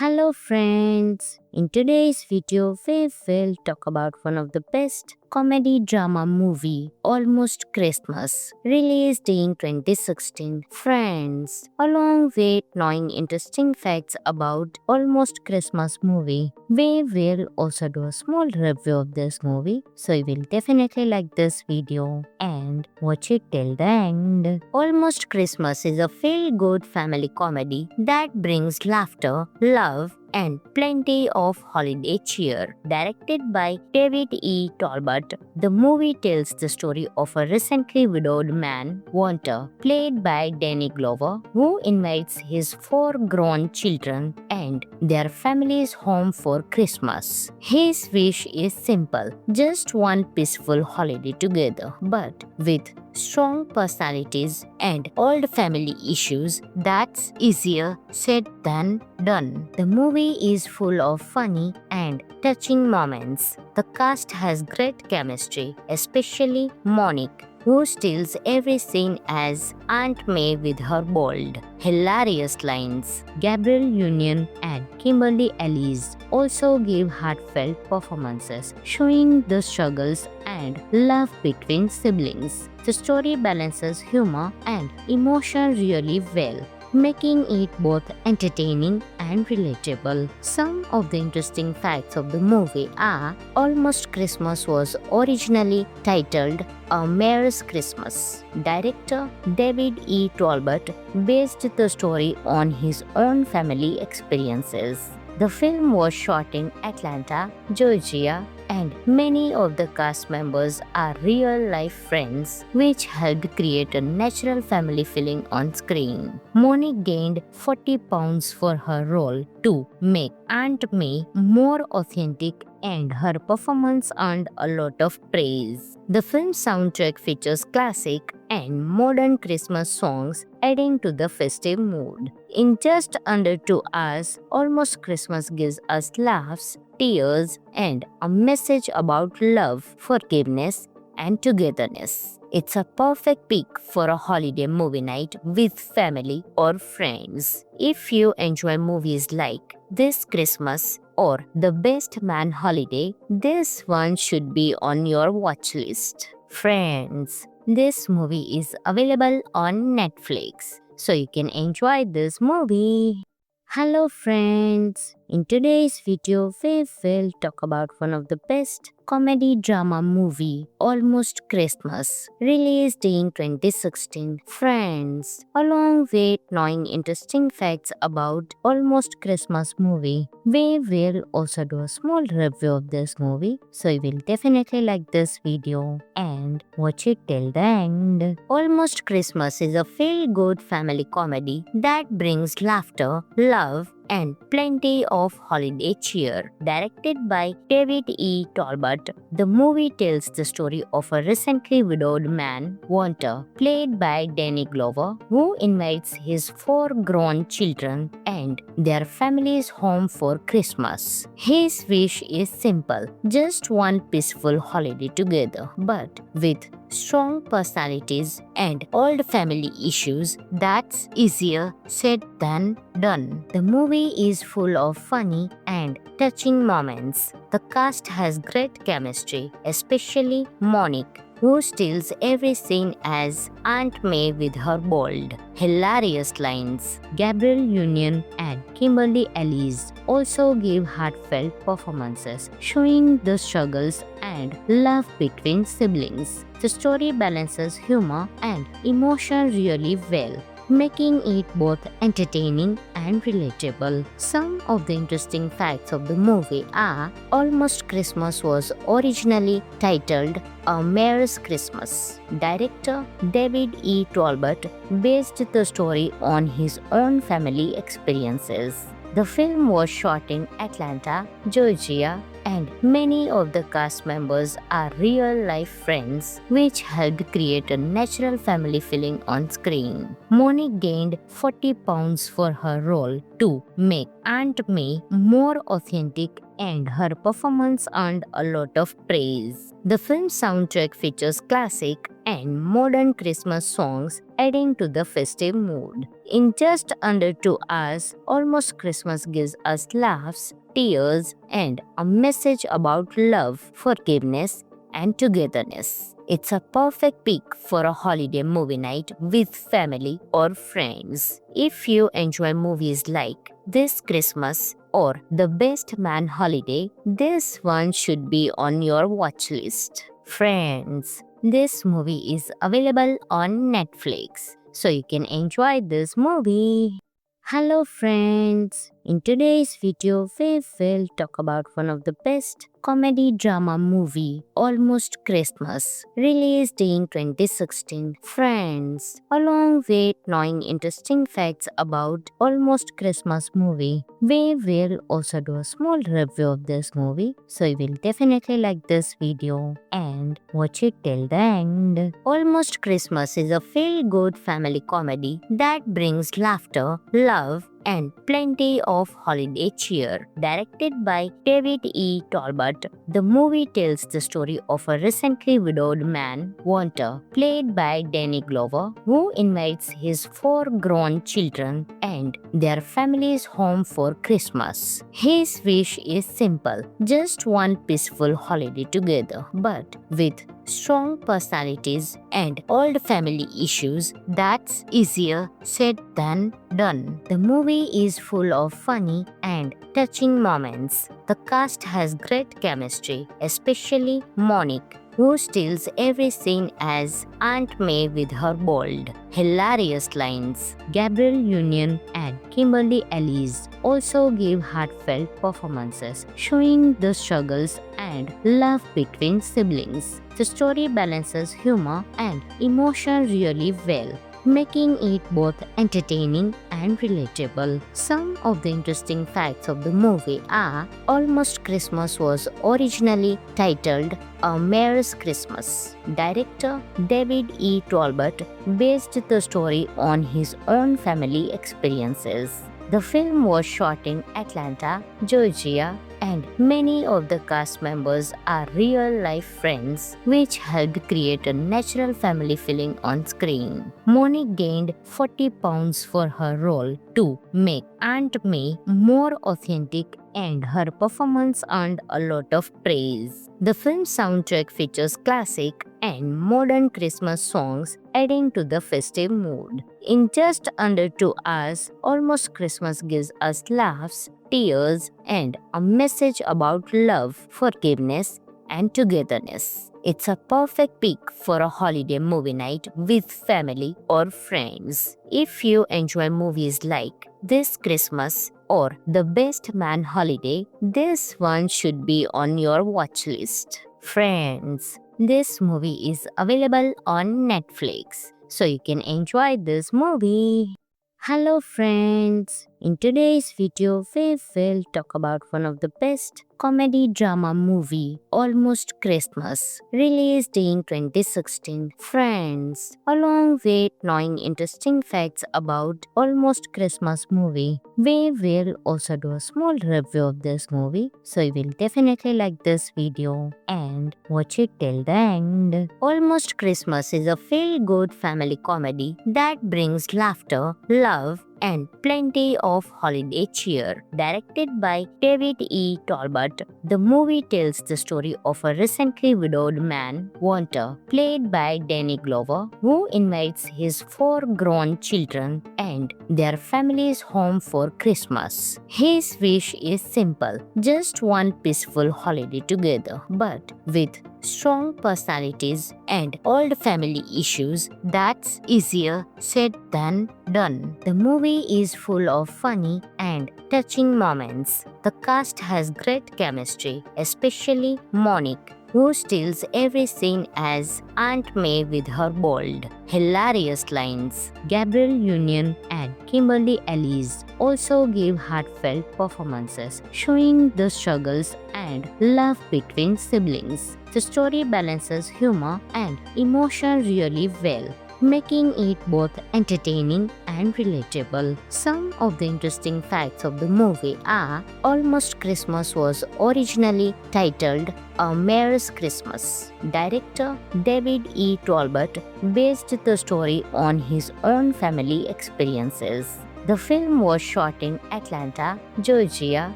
Hello friends, in today's video we will talk about one of the best comedy drama movie, Almost Christmas, released in 2016. Friends, along with knowing interesting facts about Almost Christmas movie, we will also do a small review of this movie, so you will definitely like this video and watch it till the end. Almost Christmas is a feel-good family comedy that brings laughter, love, and plenty of holiday cheer. Directed by David E. Talbot, the movie tells the story of a recently widowed man, Walter, played by Danny Glover, who invites his 4 grown children and their families home for Christmas. His wish is simple, just one peaceful holiday together, but with strong personalities and old family issues, that's easier said than done. The movie is full of funny and touching moments. The cast has great chemistry, especially Monique, who steals every scene as Aunt May with her bold, hilarious lines. Gabrielle Union and Kimberly Elise also give heartfelt performances, showing the struggles and love between siblings. The story balances humor and emotion really well, making it both entertaining and relatable. Some of the interesting facts of the movie are: Almost Christmas was originally titled A Mare's Christmas. Director David E. Talbot based the story on his own family experiences. The film was shot in Atlanta, Georgia, and many of the cast members are real-life friends, which helped create a natural family feeling on screen. Monique gained 40 pounds for her role to make Aunt May more authentic, and her performance earned a lot of praise. The film's soundtrack features classic and modern Christmas songs, adding to the festive mood. In just under 2 hours, Almost Christmas gives us laughs, tears, and a message about love, forgiveness, and togetherness. It's a perfect pick for a holiday movie night with family or friends. If you enjoy movies like This Christmas or The Best Man Holiday, this one should be on your watch list. Friends, this movie is available on Netflix, so you can enjoy this movie. Hello friends, in today's video we will talk about one of the best comedy drama movie, Almost Christmas, released in 2016. Friends, along with knowing interesting facts about Almost Christmas movie, we will also do a small review of this movie, so you will definitely like this video and watch it till the end. Almost Christmas is a feel-good family comedy that brings laughter, love, and plenty of holiday cheer. Directed by David E. Talbot, the movie tells the story of a recently widowed man, Walter, played by Danny Glover, who invites his 4 grown children and their families home for Christmas. His wish is simple, just one peaceful holiday together, but with strong personalities and old family issues, that's easier said than done. The movie is full of funny and touching moments. The cast has great chemistry, especially Monique, who steals every scene as Aunt May with her bold, hilarious lines. Gabrielle Union and Kimberly Elise also give heartfelt performances, showing the struggles and love between siblings. The story balances humor and emotion really well, making it both entertaining and relatable. Some of the interesting facts of the movie are: Almost Christmas was originally titled A Mare's Christmas. Director David E. Talbot based the story on his own family experiences. The film was shot in Atlanta, Georgia, and many of the cast members are real-life friends, which helped create a natural family feeling on screen. Monique gained 40 pounds for her role to make Aunt May more authentic, and her performance earned a lot of praise. The film's soundtrack features classic and modern Christmas songs, adding to the festive mood. In just under 2 hours, Almost Christmas gives us laughs, tears, and a message about love, forgiveness, and togetherness. It's a perfect pick for a holiday movie night with family or friends. If you enjoy movies like This Christmas or The Best Man Holiday, this one should be on your watch list. Friends, this movie is available on Netflix, so you can enjoy this movie. Hello friends, in today's video we will talk about one of the best comedy drama movie, Almost Christmas, released in 2016. Friends, along with knowing interesting facts about Almost Christmas movie, we will also do a small review of this movie, so you will definitely like this video and watch it till the end. Almost Christmas is a feel-good family comedy that brings laughter, love, and plenty of holiday cheer. Directed by David E. Talbot, the movie tells the story of a recently widowed man, Walter, played by Danny Glover, who invites his 4 grown children and their families home for Christmas. His wish is simple, just one peaceful holiday together, but with strong personalities and old family issues, that's easier said than done. The movie is full of funny and touching moments. The cast has great chemistry, especially Monique, who steals every scene as Aunt May with her bold, hilarious lines. Gabrielle Union and Kimberly Elise also give heartfelt performances, showing the struggles and love between siblings. The story balances humor and emotion really well, making it both entertaining and relatable. Some of the interesting facts of the movie are: Almost Christmas was originally titled A Mare's Christmas. Director David E. Talbot based the story on his own family experiences. The film was shot in Atlanta, Georgia, and many of the cast members are real-life friends, which helped create a natural family feeling on screen. Monique gained 40 pounds for her role to make Aunt May more authentic, and her performance earned a lot of praise. The film's soundtrack features classic and modern Christmas songs, adding to the festive mood. In just under 2 hours, Almost Christmas gives us laughs, tears, and a message about love, forgiveness, and togetherness. It's a perfect pick for a holiday movie night with family or friends. If you enjoy movies like This Christmas or The Best Man Holiday, this one should be on your watch list. Friends, this movie is available on Netflix, so you can enjoy this movie. Hello friends, in today's video we will talk about one of the best comedy drama movie, Almost Christmas, released in 2016. Friends, along with knowing interesting facts about Almost Christmas movie, we will also do a small review of this movie, so you will definitely like this video and watch it till the end. Almost Christmas is a feel-good family comedy that brings laughter, love, and plenty of holiday cheer. Directed by David E. Talbot, the movie tells the story of a recently widowed man, Walter, played by Danny Glover, who invites his 4 grown children and their families home for Christmas. His wish is simple, just one peaceful holiday together, but with strong personalities and old family issues, that's easier said than done. The movie is full of funny and touching moments. The cast has great chemistry, especially Monique, who steals every scene as Aunt May with her bold, hilarious lines. Gabrielle Union and Kimberly Elise also give heartfelt performances, showing the struggles and love between siblings. The story balances humor and emotion really well, making it both entertaining and relatable. Some of the interesting facts of the movie are Almost Christmas was originally titled A Merry Christmas. Director David E. Talbot based the story on his own family experiences. The film was shot in Atlanta, Georgia,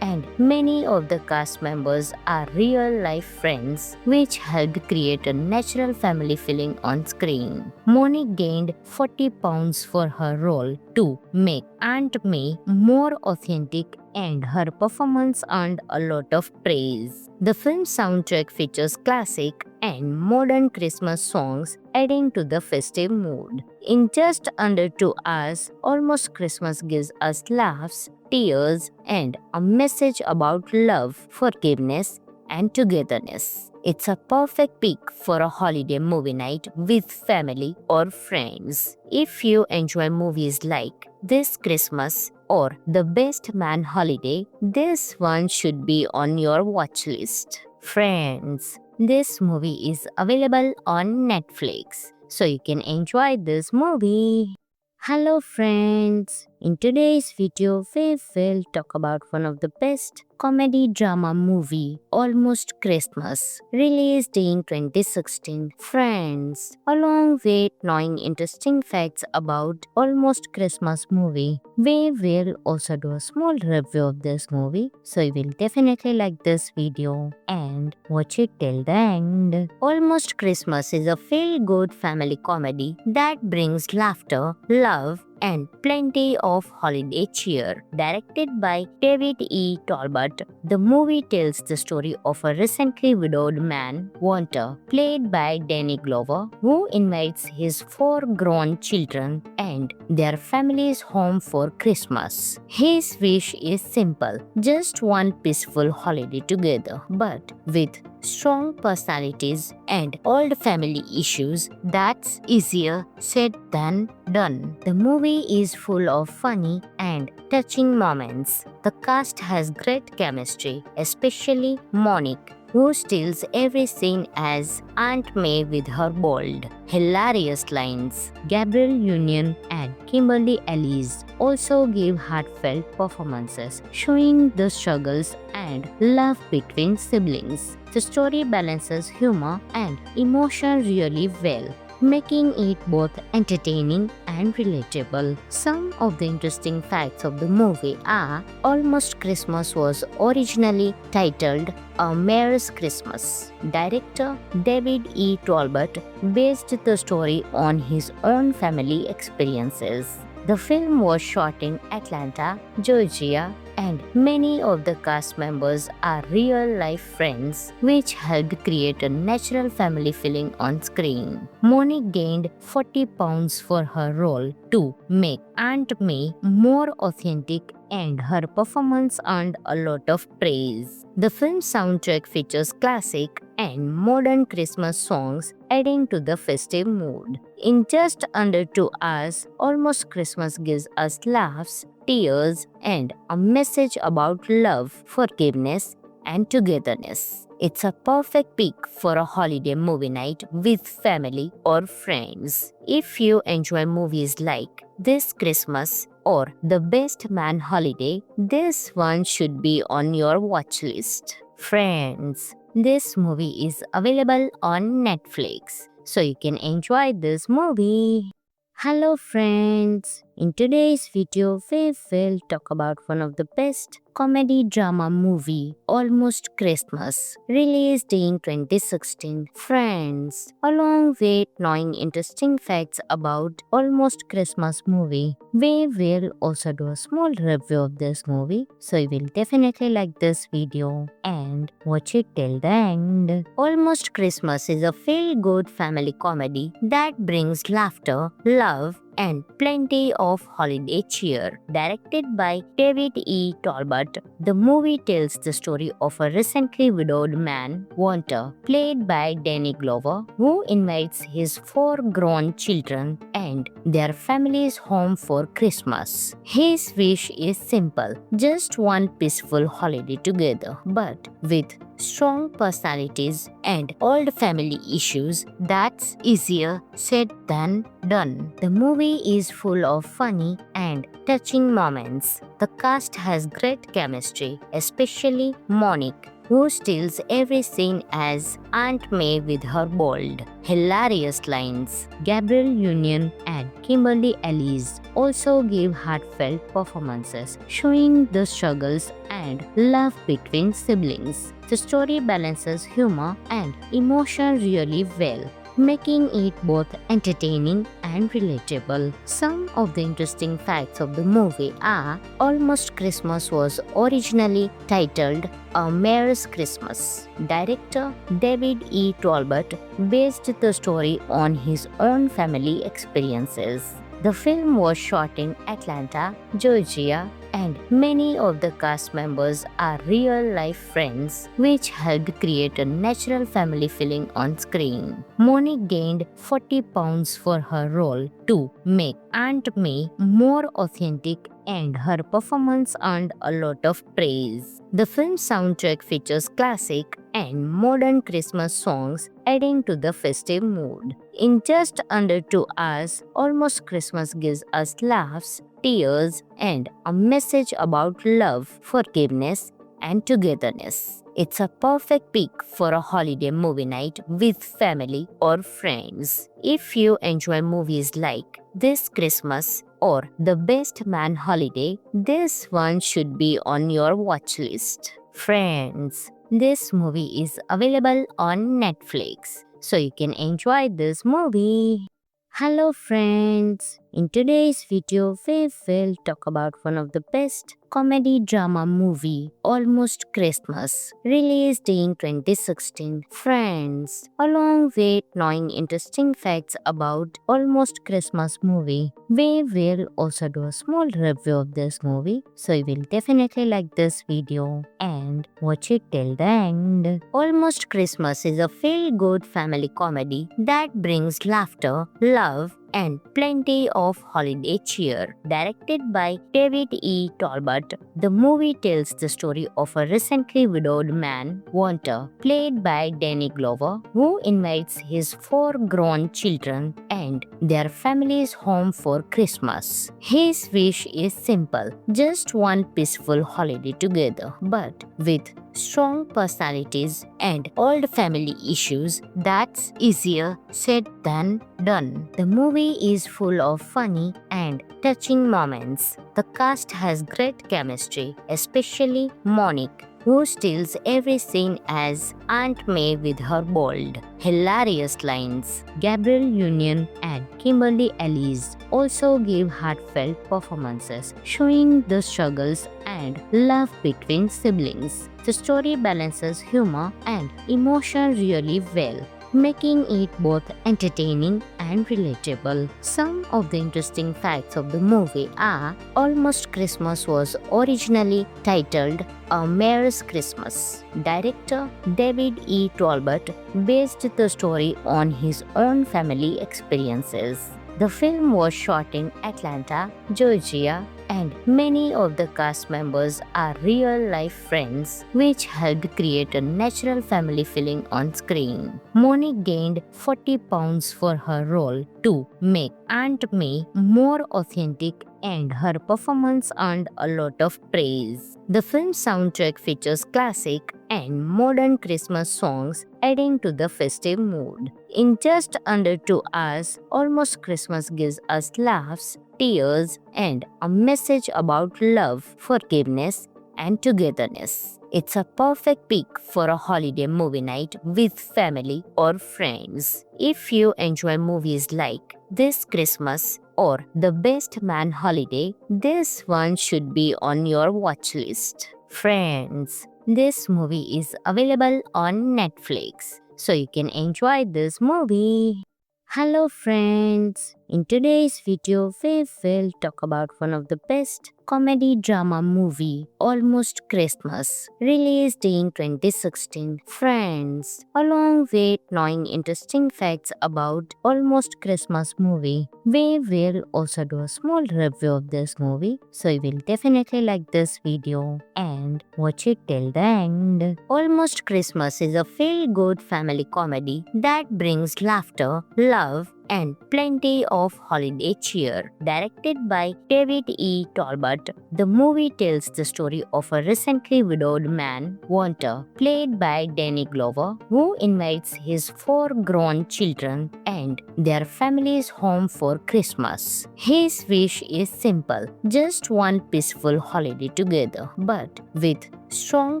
and many of the cast members are real-life friends, which helped create a natural family feeling on screen. Monique gained 40 pounds for her role to make Aunt May more authentic, and her performance earned a lot of praise. The film soundtrack features classic and modern Christmas songs, adding to the festive mood. In just under 2 hours, Almost Christmas gives us laughs, tears, and a message about love, forgiveness, and togetherness. It's a perfect pick for a holiday movie night with family or friends. If you enjoy movies like This Christmas or The Best Man Holiday, this one should be on your watch list. Friends, this movie is available on Netflix, so you can enjoy this movie. Hello friends, in today's video we will talk about one of the best comedy drama movie, Almost Christmas, released in 2016. Friends, along with knowing interesting facts about Almost Christmas movie, we will also do a small review of this movie, so you will definitely like this video and watch it till the end. Almost Christmas is a feel-good family comedy that brings laughter, love, and plenty of holiday cheer. Directed by David E. Talbot, the movie tells the story of a recently widowed man, Walter, played by Danny Glover, who invites his 4 grown children and their families home for Christmas. His wish is simple, just one peaceful holiday together, but with strong personalities and old family issues, that's easier said than done. The movie is full of funny and touching moments. The cast has great chemistry, especially Monique, who steals every scene as Aunt May with her bold, hilarious lines. Gabrielle Union and Kimberly Elise also give heartfelt performances, showing the struggles and love between siblings. The story balances humor and emotion really well, making it both entertaining and relatable. Some of the interesting facts of the movie are Almost Christmas was originally titled A Merry Christmas. Director David E. Talbot based the story on his own family experiences. The film was shot in Atlanta, Georgia, and many of the cast members are real-life friends, which helped create a natural family feeling on screen. Monique gained 40 pounds for her role to make Aunt May more authentic, and her performance earned a lot of praise. The film soundtrack features classic and modern Christmas songs, adding to the festive mood. In just under 2 hours, Almost Christmas gives us laughs, tears, and a message about love, forgiveness, and togetherness. It's a perfect pick for a holiday movie night with family or friends. If you enjoy movies like This Christmas or The Best Man Holiday, this one should be on your watch list. Friends, this movie is available on Netflix, so you can enjoy this movie. Hello friends, in today's video we will talk about one of the best comedy drama movie, Almost Christmas, released in 2016. Friends, along with knowing interesting facts about Almost Christmas movie, we will also do a small review of this movie, so you will definitely like this video and watch it till the end. Almost Christmas is a feel-good family comedy that brings laughter, love, and plenty of holiday cheer. Directed by David E. Talbot, the movie tells the story of a recently widowed man, Walter, played by Danny Glover, who invites his 4 grown children and their families home for Christmas. His wish is simple, just one peaceful holiday together, but with strong personalities and old family issues, that's easier said than done. The movie is full of funny and touching moments. The cast has great chemistry, especially Monique, who steals every scene as Aunt May with her bold, hilarious lines. Gabrielle Union and Kimberly Elise also give heartfelt performances, showing the struggles and love between siblings. The story balances humor and emotion really well, making it both entertaining and relatable. Some of the interesting facts of the movie are: Almost Christmas was originally titled A Merry Christmas. Director David E. Talbot based the story on his own family experiences. The film was shot in Atlanta, Georgia, and many of the cast members are real-life friends, which helped create a natural family feeling on screen. Monique gained 40 pounds for her role to make Aunt May more authentic, and her performance earned a lot of praise. The film's soundtrack features classic and modern Christmas songs, adding to the festive mood. In just under 2 hours, Almost Christmas gives us laughs, tears, and a message about love, forgiveness, and togetherness. It's a perfect pick for a holiday movie night with family or friends. If you enjoy movies like This Christmas or The Best Man Holiday, this one should be on your watch list. Friends, this movie is available on Netflix, so you can enjoy this movie. Hello friends, in today's video we will talk about one of the best comedy drama movie, Almost Christmas, released in 2016. Friends, along with knowing interesting facts about Almost Christmas movie, we will also do a small review of this movie, so you will definitely like this video and watch it till the end. Almost Christmas is a feel-good family comedy that brings laughter, love, and plenty of holiday cheer. Directed by David E. Talbot, the movie tells the story of a recently widowed man, Walter, played by Danny Glover, who invites his 4 grown children and their families home for Christmas. His wish is simple, just one peaceful holiday together, but with strong personalities and old family issues, that's easier said than done. The movie is full of funny and touching moments. The cast has great chemistry, especially Monique, who steals every scene as Aunt May with her bold, hilarious lines. Gabrielle Union and Kimberly Elise also give heartfelt performances, showing the struggles and love between siblings. The story balances humor and emotion really well, making it both entertaining and relatable. Some of the interesting facts of the movie are: Almost Christmas was originally titled A Merry Christmas. Director David E. Talbot based the story on his own family experiences. The film was shot in Atlanta, Georgia, and many of the cast members are real-life friends, which helped create a natural family feeling on screen. Monique gained 40 pounds for her role to make Aunt May more authentic, and her performance earned a lot of praise. The film's soundtrack features classic and modern Christmas songs, adding to the festive mood. In just under 2 hours, Almost Christmas gives us laughs, tears, and a message about love, forgiveness, and togetherness. It's a perfect pick for a holiday movie night with family or friends. If you enjoy movies like This Christmas or The Best Man Holiday, this one should be on your watch list. Friends, this movie is available on Netflix, so you can enjoy this movie. Hello friends, In today's video, we will talk about one of the best comedy drama movie, Almost Christmas, released in 2016. Friends, along with knowing interesting facts about Almost Christmas movie, we will also do a small review of this movie, so you will definitely like this video and watch it till the end. Almost Christmas is a feel-good family comedy that brings laughter, love, and plenty of holiday cheer. Directed by David E. Talbot, the movie tells the story of a recently widowed man, Walter, played by Danny Glover, who invites his 4 grown children and their families home for Christmas. His wish is simple, just one peaceful holiday together, but with strong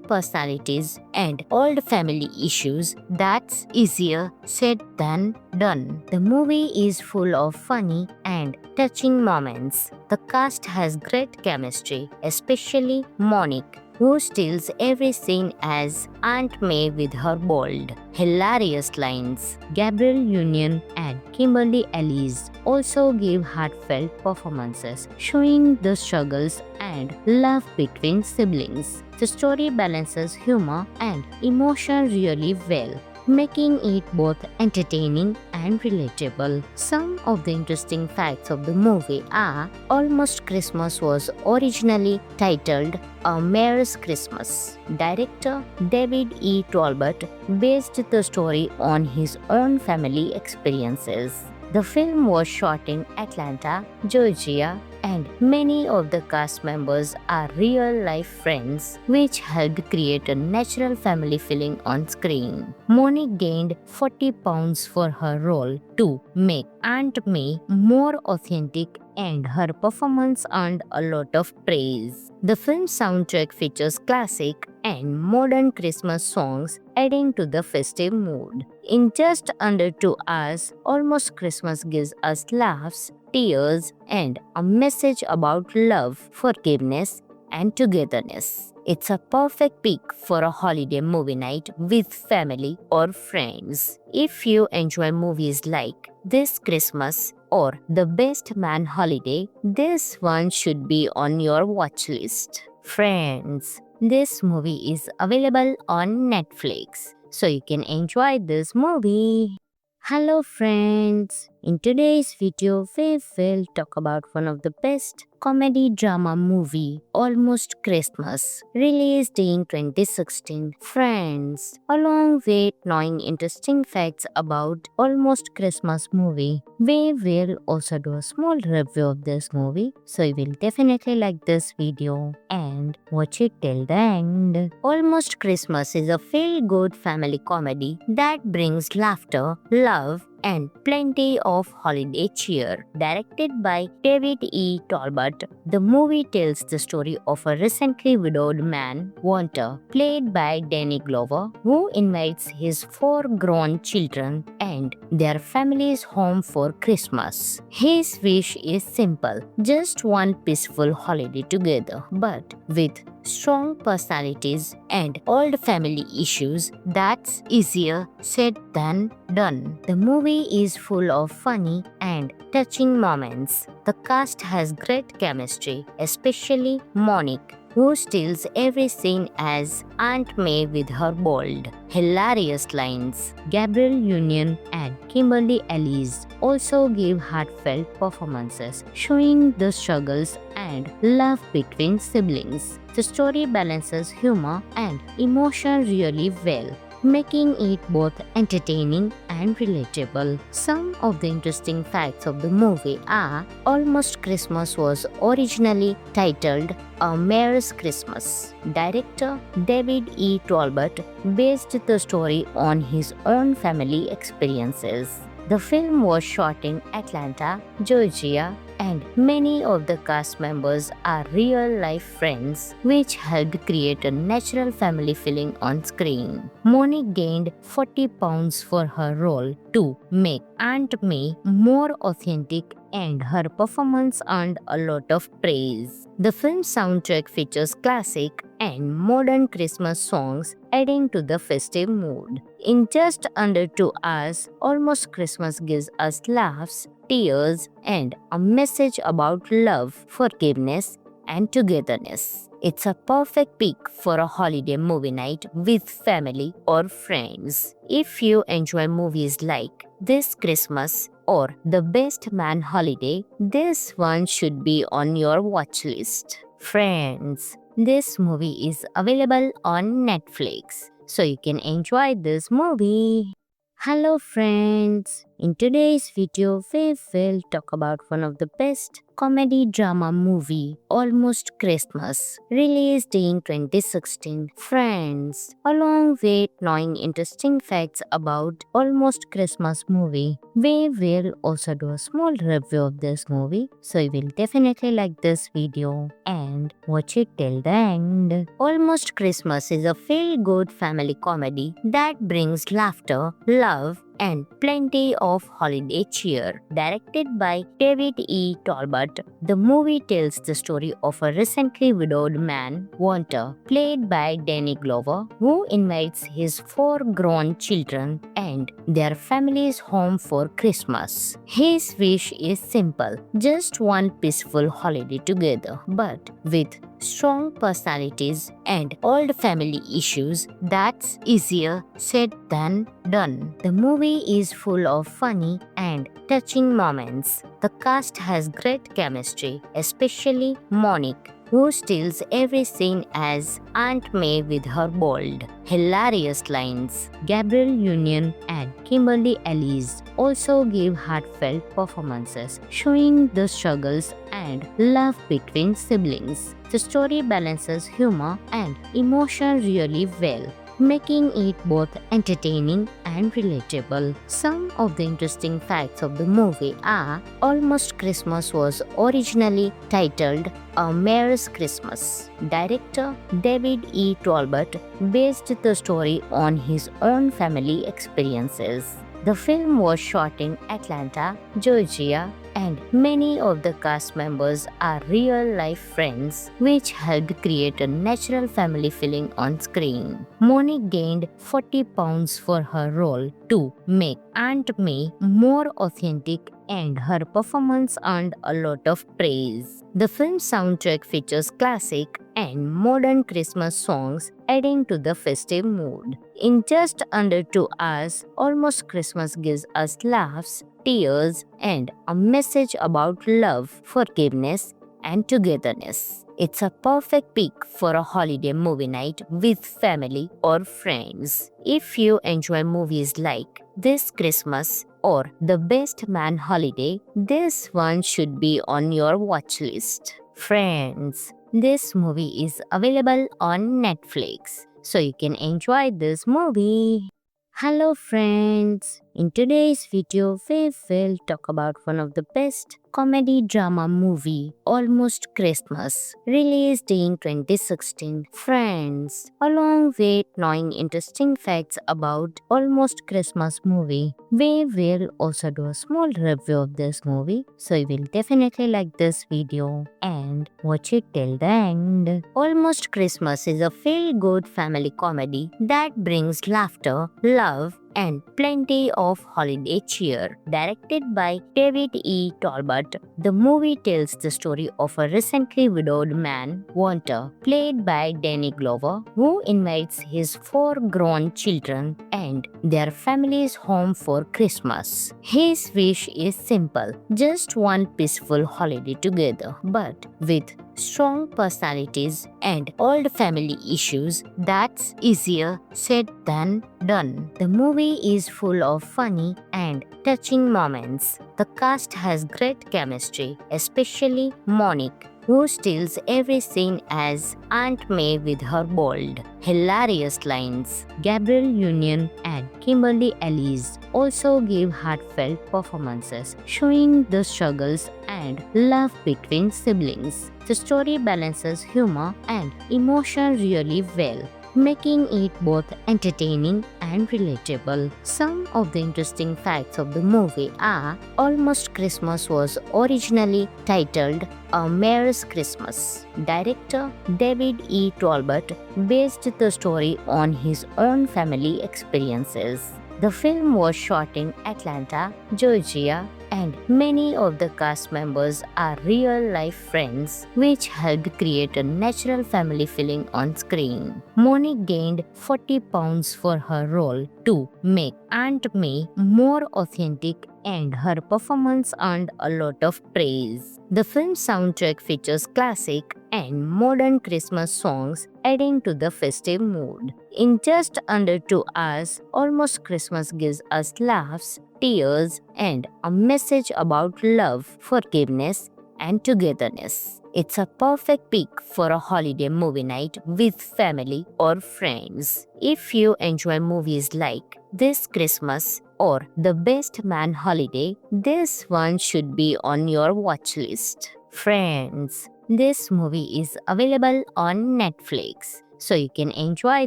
personalities and old family issues, that's easier said than done. The movie is full of funny and touching moments. The cast has great chemistry, especially Monique, who steals every scene as Aunt May with her bold, hilarious lines. Gabrielle Union and Kimberly Elise also give heartfelt performances, showing the struggles and love between siblings. The story balances humor and emotion really well, making it both entertaining and relatable. Some of the interesting facts of the movie are: Almost Christmas was originally titled A Mare's Christmas. Director David E. Talbot based the story on his own family experiences. The film was shot in Atlanta, Georgia, and many of the cast members are real-life friends, which helped create a natural family feeling on screen. Monique gained 40 pounds for her role to make Aunt May more authentic, and her performance earned a lot of praise. The film's soundtrack features classic and modern Christmas songs, adding to the festive mood. In just under 2 hours, Almost Christmas gives us laughs, tears, and a message about love, forgiveness, and togetherness. It's a perfect pick for a holiday movie night with family or friends. If you enjoy movies like This Christmas or The Best Man Holiday, this one should be on your watch list. Friends, this movie is available on Netflix, so you can enjoy this movie. Hello friends, in today's video we will talk about one of the best comedy drama movie, Almost Christmas, released in 2016. Friends, along with knowing interesting facts about Almost Christmas movie, we will also do a small review of this movie, so you will definitely like this video and watch it till the end. Almost Christmas is a feel-good family comedy that brings laughter, love, and plenty of holiday cheer. Directed by David E. Talbot, the movie tells the story of a recently widowed man, Walter, played by Danny Glover, who invites his 4 grown children and their families home for Christmas. His wish is simple, just one peaceful holiday together, but with strong personalities and old family issues, that's easier said than done. The movie is full of funny and touching moments. The cast has great chemistry, especially Monique, who steals every scene as Aunt May with her bold, hilarious lines. Gabrielle Union and Kimberly Elise also give heartfelt performances, showing the struggles and love between siblings. The story balances humor and emotion really well, making it both entertaining and relatable. Some of the interesting facts of the movie are: Almost Christmas was originally titled A Mare's Christmas. Director David E. Talbot based the story on his own family experiences. The film was shot in Atlanta, Georgia, and many of the cast members are real-life friends, which helped create a natural family feeling on screen. Monique gained 40 pounds for her role to make Aunt May more authentic, and her performance earned a lot of praise. The film's soundtrack features classic and modern Christmas songs, adding to the festive mood. In just under 2 hours, Almost Christmas gives us laughs, tears, and a message about love, forgiveness, and togetherness. It's a perfect pick for a holiday movie night with family or friends. If you enjoy movies like This Christmas or The Best Man Holiday, this one should be on your watch list. Friends, this movie is available on Netflix, so you can enjoy this movie. Hello friends, in today's video we will talk about one of the best comedy drama movie, Almost Christmas, released in 2016. Friends, along with knowing interesting facts about Almost Christmas movie, we will also do a small review of this movie, so you will definitely like this video and watch it till the end. Almost Christmas is a feel-good family comedy that brings laughter, love, and plenty of holiday cheer. Directed by David E. Talbot, the movie tells the story of a recently widowed man, Walter, played by Danny Glover, who invites his 4 grown children and their families home for Christmas. His wish is simple, just one peaceful holiday together, but with strong personalities and old family issues, that's easier said than done. The movie is full of funny and touching moments. The cast has great chemistry, especially Monique, who steals every scene as Aunt May with her bold, hilarious lines. Gabrielle Union and Kimberly Elise also give heartfelt performances, showing the struggles and love between siblings. The story balances humor and emotion really well, making it both entertaining and relatable. Some of the interesting facts of the movie are: Almost Christmas was originally titled A Mare's Christmas. Director David E. Talbot based the story on his own family experiences. The film was shot in Atlanta, Georgia, and many of the cast members are real-life friends, which helped create a natural family feeling on screen. Monique gained 40 pounds for her role to make Aunt May more authentic, and her performance earned a lot of praise. The film's soundtrack features classic and modern Christmas songs, adding to the festive mood. In just under 2 hours, Almost Christmas gives us laughs, tears, and a message about love, forgiveness, and togetherness. It's a perfect pick for a holiday movie night with family or friends. If you enjoy movies like This Christmas or The Best Man Holiday, this one should be on your watch list. Friends, this movie is available on Netflix, so you can enjoy this movie. Hello friends, in today's video we will talk about one of the best comedy drama movie, Almost Christmas, released in 2016. Friends, along with knowing interesting facts about Almost Christmas movie, we will also do a small review of this movie, so you will definitely like this video and watch it till the end. Almost Christmas is a feel-good family comedy that brings laughter, love, and plenty of holiday cheer. Directed by David E. Talbot, the movie tells the story of a recently widowed man, Walter, played by Danny Glover, who invites his 4 grown children and their families home for Christmas. His wish is simple, just one peaceful holiday together, but with strong personalities and old family issues, that's easier said than done. The movie is full of funny and touching moments. The cast has great chemistry, especially Monique, who steals every scene as Aunt May with her bold, hilarious lines. Gabrielle Union and Kimberly Elise also give heartfelt performances, showing the struggles and love between siblings. The story balances humor and emotion really well, making it both entertaining and relatable. Some of the interesting facts of the movie are Almost Christmas was originally titled A Merry Christmas. Director David E. Talbot based the story on his own family experiences. The film was shot in Atlanta, Georgia, and many of the cast members are real-life friends, which helped create a natural family feeling on screen. Monique gained 40 pounds for her role to make Aunt May more authentic, and her performance earned a lot of praise. The film's soundtrack features classic and modern Christmas songs, adding to the festive mood. In just under 2 hours, Almost Christmas gives us laughs, tears, and a message about love, forgiveness, and togetherness. It's a perfect pick for a holiday movie night with family or friends. If you enjoy movies like This Christmas or The Best Man Holiday, this one should be on your watch list. Friends, this movie is available on Netflix, so you can enjoy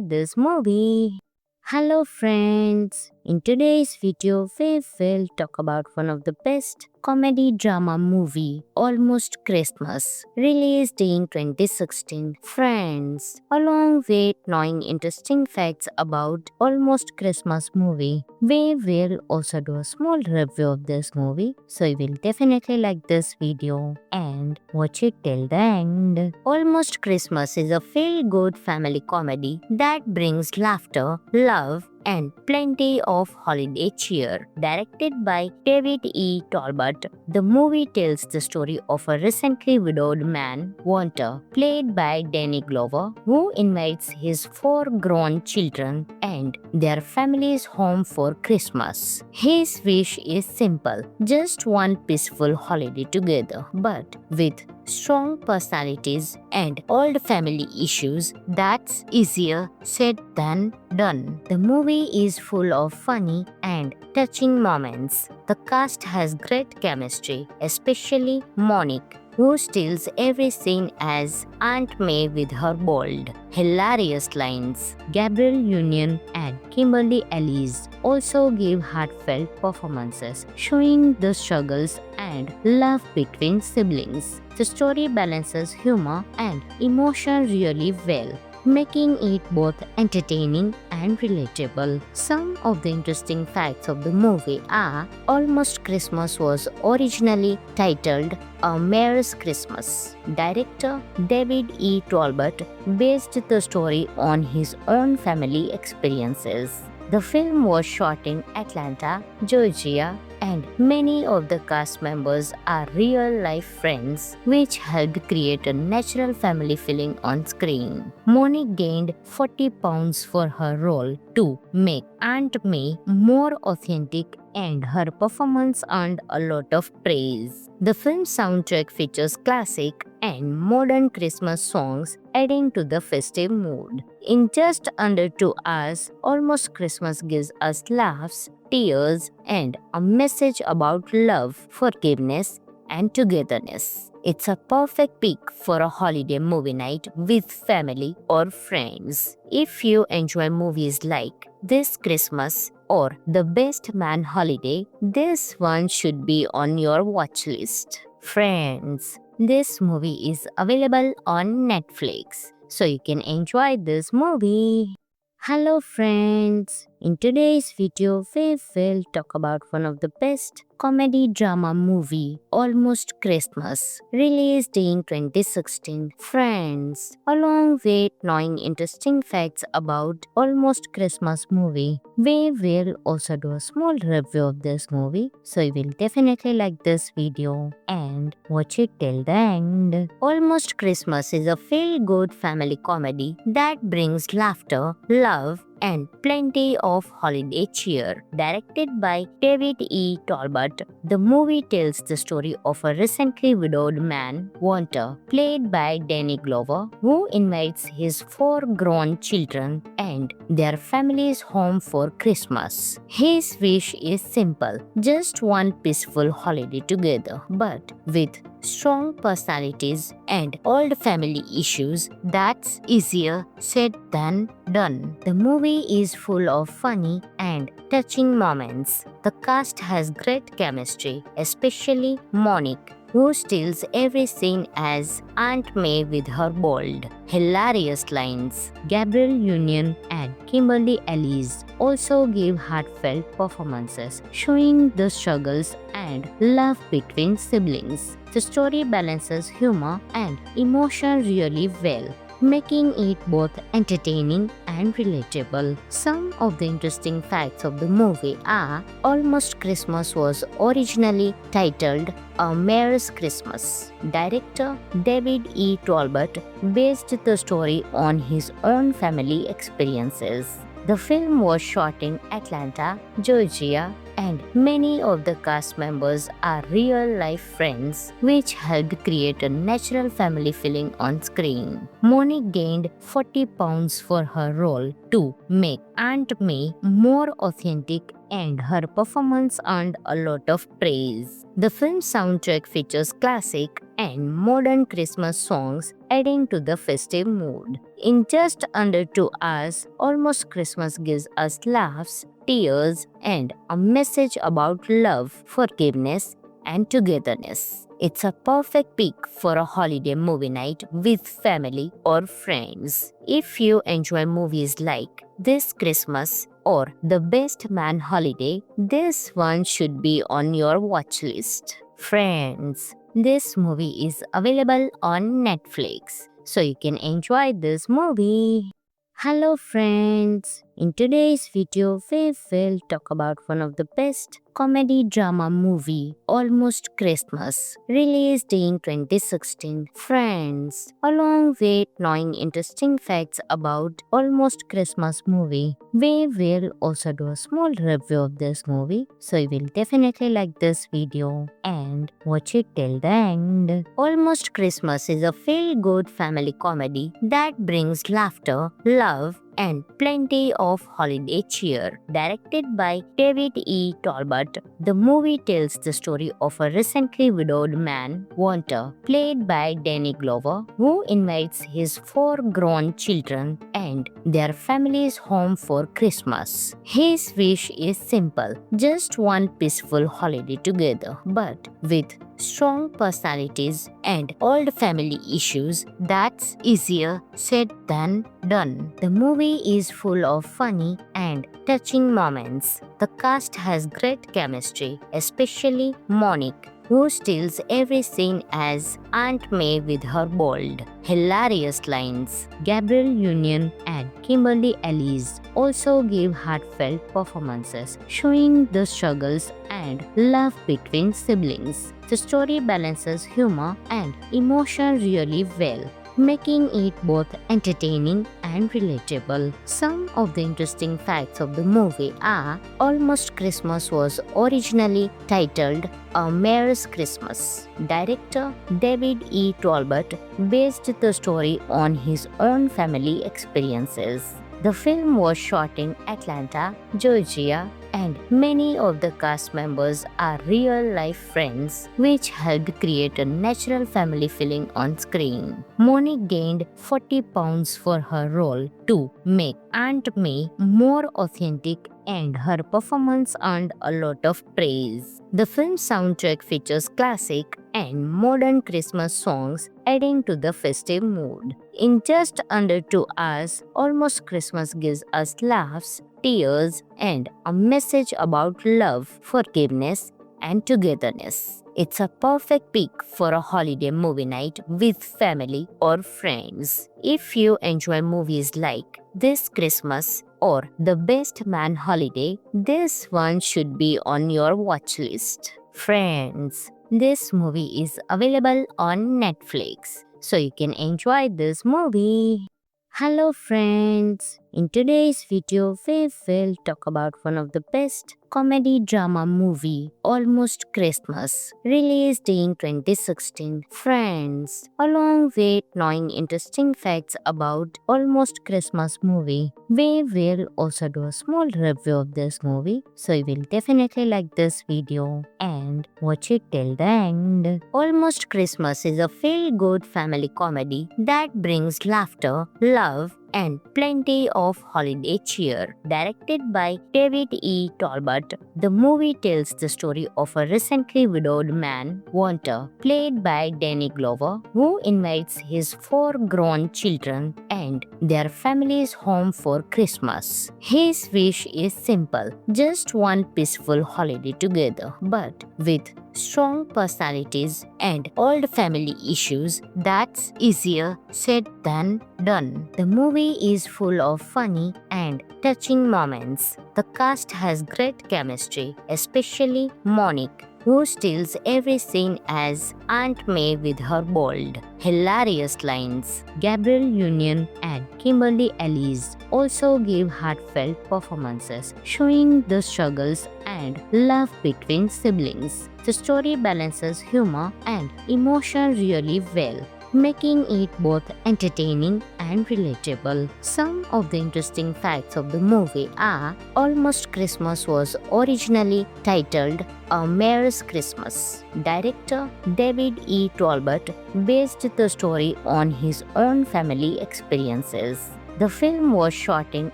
this movie. Hello friends, in today's video we will talk about one of the best comedy drama movie, Almost Christmas, released in 2016. Friends, along with knowing interesting facts about Almost Christmas movie, we will also do a small review of this movie, so you will definitely like this video and watch it till the end. Almost Christmas is a feel-good family comedy that brings laughter, love, and plenty of holiday cheer. Directed by David E. Talbot, the movie tells the story of a recently widowed man, Walter, played by Danny Glover, who invites his 4 grown children and their families home for Christmas. His wish is simple, just one peaceful holiday together, but with strong personalities and old family issues, that's easier said than done. The movie is full of funny and touching moments. The cast has great chemistry, especially Monique, who steals every scene as Aunt May with her bold, hilarious lines. Gabrielle Union and Kimberly Elise also give heartfelt performances, showing the struggles and love between siblings. The story balances humor and emotion really well, making it both entertaining and relatable. Some of the interesting facts of the movie are Almost Christmas was originally titled A Merry Christmas. Director David E. Talbot based the story on his own family experiences. The film was shot in Atlanta, Georgia, and many of the cast members are real-life friends, which helped create a natural family feeling on screen. Monique gained 40 pounds for her role to make Aunt May more authentic, and her performance earned a lot of praise. The film's soundtrack features classic and modern Christmas songs, adding to the festive mood. In just under 2 hours, Almost Christmas gives us laughs, tears, and a message about love, forgiveness, and togetherness. It's a perfect pick for a holiday movie night with family or friends. If you enjoy movies like This Christmas or The Best Man Holiday, this one should be on your watch list. Friends, this movie is available on Netflix, so you can enjoy this movie. Hello friends, in today's video we will talk about one of the best comedy drama movie, Almost Christmas, released in 2016. Friends, along with knowing interesting facts about Almost Christmas movie, we will also do a small review of this movie, so you will definitely like this video and watch it till the end. Almost Christmas is a feel-good family comedy that brings laughter, love, and plenty of holiday cheer. Directed by David E. Talbot, the movie tells the story of a recently widowed man, Walter, played by Danny Glover, who invites his 4 grown children and and their family's home for Christmas. His wish is simple, just one peaceful holiday together. But with strong personalities and old family issues, that's easier said than done. The movie is full of funny and touching moments. The cast has great chemistry, especially Monique, who steals every scene as Aunt May with her bold, hilarious lines. Gabrielle Union and Kimberly Elise also give heartfelt performances, showing the struggles and love between siblings. The story balances humor and emotion really well, making it both entertaining and relatable. Some of the interesting facts of the movie are: Almost Christmas was originally titled A Mare's Christmas. Director David E. Talbot based the story on his own family experiences. The film was shot in Atlanta, Georgia, and many of the cast members are real-life friends, which helped create a natural family feeling on screen. Monique gained 40 pounds for her role to make Aunt May more authentic, and her performance earned a lot of praise. The film's soundtrack features classic and modern Christmas songs, adding to the festive mood. In just under 2 hours, Almost Christmas gives us laughs, tears, and a message about love, forgiveness, and togetherness. It's a perfect pick for a holiday movie night with family or friends. If you enjoy movies like This Christmas or The Best Man Holiday, this one should be on your watch list. Friends, this movie is available on Netflix, so you can enjoy this movie. Hello friends, in today's video we will talk about one of the best comedy drama movie, Almost Christmas, released in 2016. Friends, along with knowing interesting facts about Almost Christmas movie, we will also do a small review of this movie, so you will definitely like this video and watch it till the end. Almost Christmas is a feel-good family comedy that brings laughter, love, and plenty of holiday cheer. Directed by David E. Talbot, the movie tells the story of a recently widowed man, Walter, played by Danny Glover, who invites his 4 grown children and their families home for Christmas. His wish is simple, just one peaceful holiday together. But with strong personalities and old family issues, that's easier said than done. The movie is full of funny and touching moments. The cast has great chemistry, especially Monique, who steals every scene as Aunt May with her bold, hilarious lines. Gabrielle Union and Kimberly Elise also give heartfelt performances, showing the struggles and love between siblings. The story balances humor and emotion really well, making it both entertaining and relatable. Some of the interesting facts of the movie are: Almost Christmas was originally titled A Mare's Christmas. Director David E. Talbot based the story on his own family experiences. The film was shot in Atlanta, Georgia, and many of the cast members are real-life friends, which helped create a natural family feeling on screen. Monique gained 40 pounds for her role to make Aunt May more authentic, and her performance earned a lot of praise. The film's soundtrack features classic and modern Christmas songs, adding to the festive mood. In just under 2 hours, Almost Christmas gives us laughs, tears, and a message about love, forgiveness, and togetherness. It's a perfect pick for a holiday movie night with family or friends. If you enjoy movies like This Christmas or The Best Man Holiday, this one should be on your watch list. Friends, this movie is available on Netflix, so you can enjoy this movie. Hello friends, In today's video, we will talk about one of the best comedy drama movie, Almost Christmas, released in 2016. Friends, along with knowing interesting facts about Almost Christmas movie, we will also do a small review of this movie. So you will definitely like this video and watch it till the end. Almost Christmas is a feel-good family comedy that brings laughter, love, and plenty of holiday cheer. Directed by David E. Talbot, the movie tells the story of a recently widowed man, Walter, played by Danny Glover, who invites his 4 grown children and their families home for Christmas. His wish is simple, just one peaceful holiday together, but with strong personalities and old family issues, that's easier said than done. The movie is full of funny and touching moments. The cast has great chemistry, especially Monique, who steals every scene as Aunt May with her bold, hilarious lines. Gabrielle Union and Kimberly Elise also give heartfelt performances, showing the struggles and love between siblings. The story balances humor and emotion really well, making it both entertaining and relatable. Some of the interesting facts of the movie are: Almost Christmas was originally titled A Mare's Christmas. Director David E. Talbot based the story on his own family experiences. The film was shot in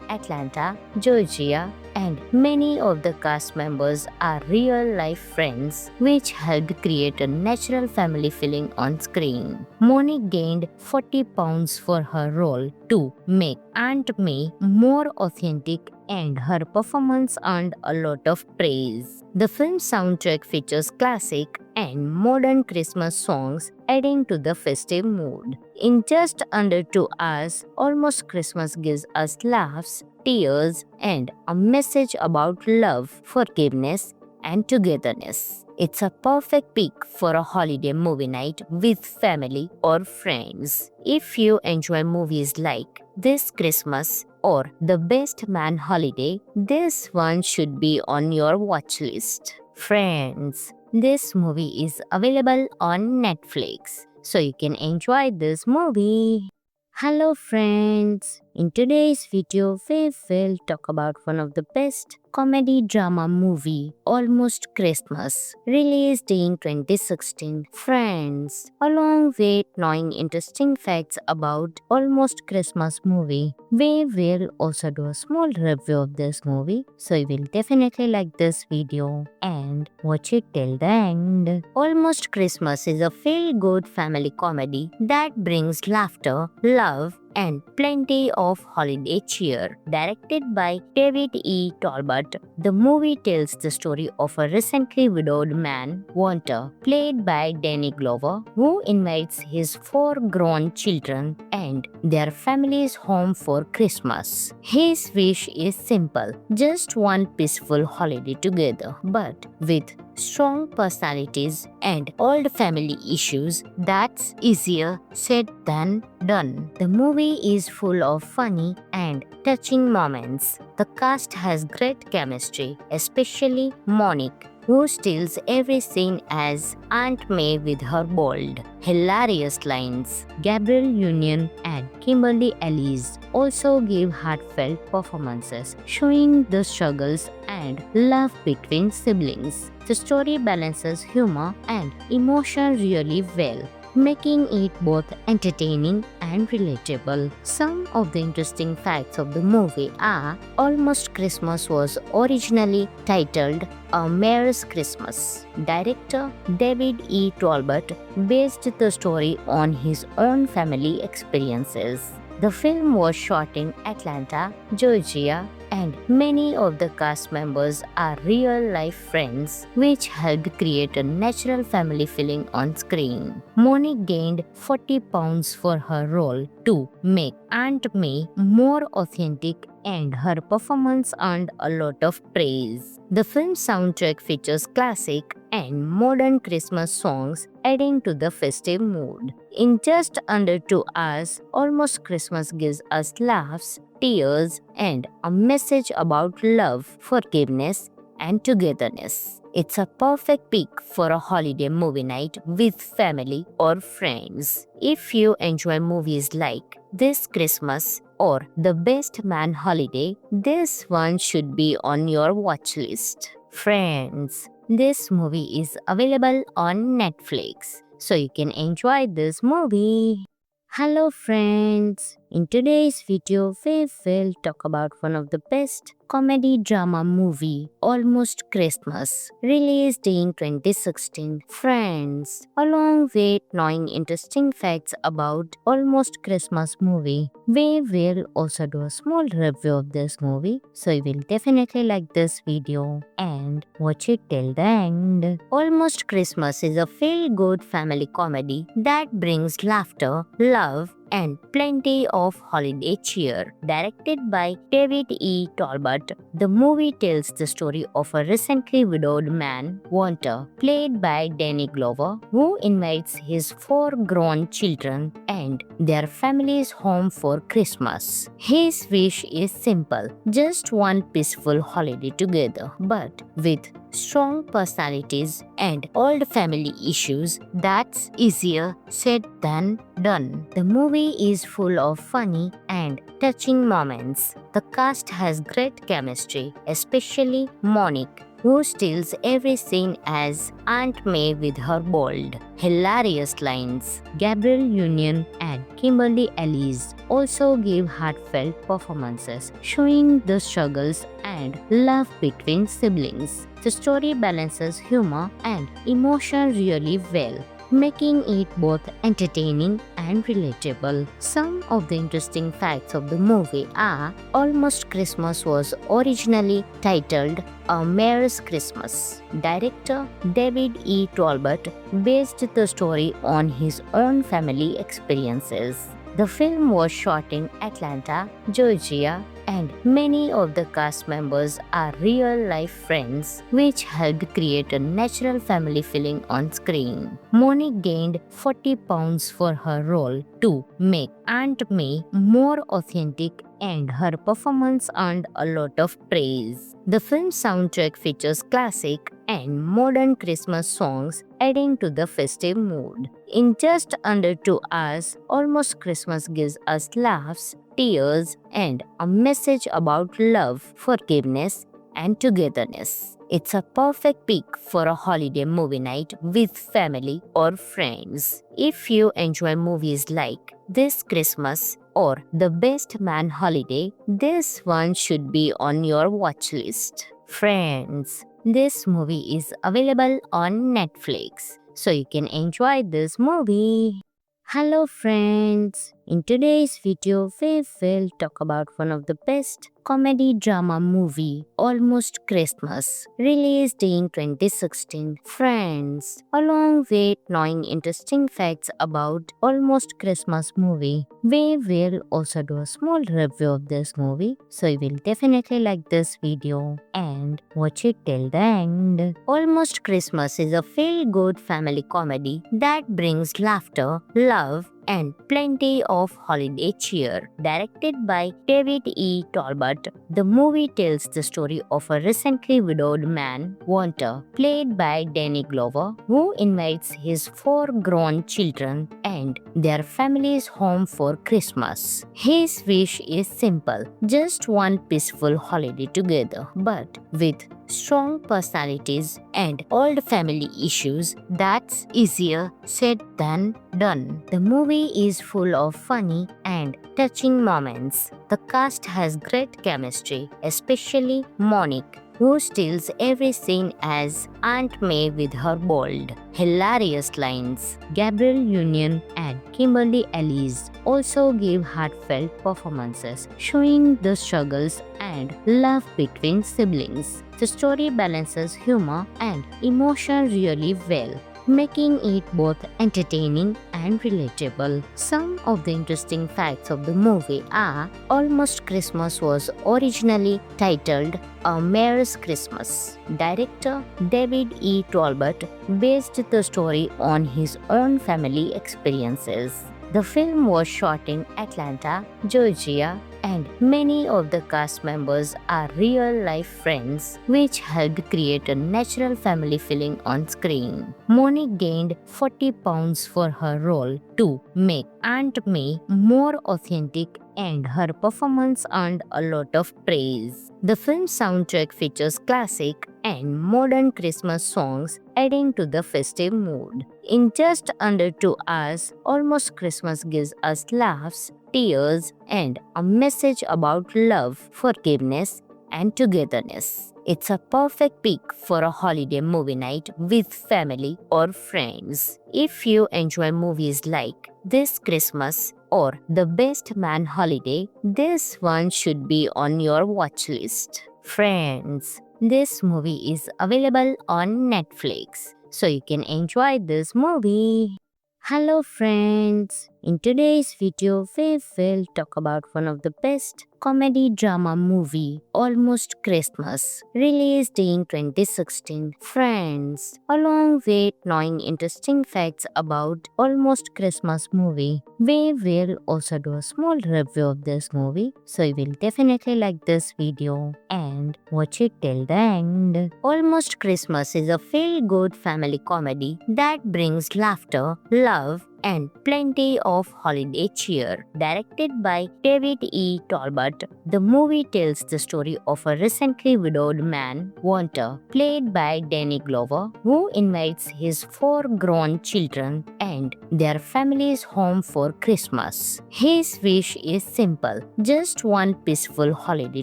Atlanta, Georgia, and many of the cast members are real-life friends, which helped create a natural family feeling on screen. Monique gained 40 pounds for her role to make Aunt May more authentic, and her performance earned a lot of praise. The film's soundtrack features classic and modern Christmas songs, adding to the festive mood. In just under 2 hours, Almost Christmas gives us laughs, tears, and a message about love, forgiveness, and togetherness. It's a perfect pick for a holiday movie night with family or friends. If you enjoy movies like This Christmas or The Best Man Holiday, this one should be on your watch list. Friends, this movie is available on Netflix, so you can enjoy this movie. Hello friends, in today's video we will talk about one of the best comedy drama movie, Almost Christmas, released in 2016. Friends, along with knowing interesting facts about Almost Christmas movie, we will also do a small review of this movie, so you will definitely like this video and watch it till the end. Almost Christmas is a feel-good family comedy that brings laughter, love, and plenty of holiday cheer. Directed by David E. Talbot, the movie tells the story of a recently widowed man, Walter, played by Danny Glover, who invites his 4 grown children and their families home for Christmas. His wish is simple, just one peaceful holiday together, but with strong personalities and old family issues, that's easier said than done. The movie is full of funny and touching moments. The cast has great chemistry, especially Monique, who steals every scene as Aunt May with her bold, hilarious lines. Gabrielle Union and Kimberly Elise also give heartfelt performances, showing the struggles and love between siblings. The story balances humor and emotion really well, making it both entertaining and relatable. Some of the interesting facts of the movie are: Almost Christmas was originally titled A Mare's Christmas. Director David E. Talbot based the story on his own family experiences. The film was shot in Atlanta, Georgia, and many of the cast members are real-life friends, which helped create a natural family feeling on screen. Monique gained 40 pounds for her role to make Aunt May more authentic, and her performance earned a lot of praise. The film's soundtrack features classic and modern Christmas songs, adding to the festive mood. In just under 2 hours, Almost Christmas gives us laughs, tears, and a message about love, forgiveness, and togetherness. It's a perfect pick for a holiday movie night with family or friends. If you enjoy movies like This Christmas or The Best Man Holiday, this one should be on your watch list. Friends, this movie is available on Netflix, so you can enjoy this movie. Hello friends, in today's video we will talk about one of the best comedy drama movie, Almost Christmas, released in 2016. Friends, along with knowing interesting facts about Almost Christmas movie, we will also do a small review of this movie, so you will definitely like this video and watch it till the end. Almost Christmas is a feel-good family comedy that brings laughter, love, and plenty of holiday cheer. Directed by David E. Talbot, the movie tells the story of a recently widowed man, Walter, played by Danny Glover, who invites his 4 grown children and their families home for Christmas. His wish is simple, just one peaceful holiday together, but with strong personalities and old family issues, that's easier said than done. The movie is full of funny and touching moments. The cast has great chemistry, especially Monique, who steals every scene as Aunt May with her bold, hilarious lines. Gabrielle Union and Kimberly Elise also give heartfelt performances, showing the struggles and love between siblings. The story balances humor and emotion really well, making it both entertaining and relatable. Some of the interesting facts of the movie are: Almost Christmas was originally titled A Merry Christmas. Director David E. Talbot based the story on his own family experiences. The film was shot in Atlanta, Georgia, and many of the cast members are real-life friends, which helped create a natural family feeling on screen. Monique gained 40 pounds for her role to make Aunt May more authentic, and her performance earned a lot of praise. The film's soundtrack features classic and modern Christmas songs, adding to the festive mood. In just under 2 hours, Almost Christmas gives us laughs, tears, and a message about love, forgiveness, and togetherness. It's a perfect pick for a holiday movie night with family or friends. If you enjoy movies like This Christmas or The Best Man Holiday, this one should be on your watch list. Friends, this movie is available on Netflix, so you can enjoy this movie. Hello friends, in today's video we will talk about one of the best comedy drama movie, Almost Christmas, released in 2016. Friends, along with knowing interesting facts about Almost Christmas movie, we will also do a small review of this movie, so you will definitely like this video and watch it till the end. Almost Christmas is a feel-good family comedy that brings laughter, love, and plenty of holiday cheer. Directed by David E. Talbot, the movie tells the story of a recently widowed man, Walter, played by Danny Glover, who invites his 4 grown children and their families home for Christmas. His wish is simple, just one peaceful holiday together, but with strong personalities and old family issues, that's easier said than done. The movie is full of funny and touching moments. The cast has great chemistry, especially Monique, who steals every scene as Aunt May with her bold, hilarious lines. Gabrielle Union and Kimberly Elise also give heartfelt performances, showing the struggles and love between siblings. The story balances humor and emotion really well, making it both entertaining and relatable. Some of the interesting facts of the movie are: Almost Christmas was originally titled A Merry Christmas. Director David E. Talbot based the story on his own family experiences. The film was shot in Atlanta, Georgia, and many of the cast members are real-life friends, which helped create a natural family feeling on screen. Monique gained 40 pounds for her role to make Aunt May more authentic, and her performance earned a lot of praise. The film soundtrack features classic and modern Christmas songs, adding to the festive mood. In just under 2 hours, Almost Christmas gives us laughs, tears, and a message about love, forgiveness, and togetherness. It's a perfect pick for a holiday movie night with family or friends. If you enjoy movies like This Christmas or The Best Man Holiday, this one should be on your watch list. Friends, this movie is available on Netflix, so you can enjoy this movie. Hello friends, in today's video we will talk about one of the best comedy drama movie, Almost Christmas, released in 2016. Friends, along with knowing interesting facts about Almost Christmas movie, we will also do a small review of this movie, so you will definitely like this video and watch it till the end. Almost Christmas is a feel-good family comedy that brings laughter, love, and plenty of holiday cheer. Directed by David E. Talbot, the movie tells the story of a recently widowed man, Walter, played by Danny Glover, who invites his 4 grown children and their families home for Christmas. His wish is simple, just one peaceful holiday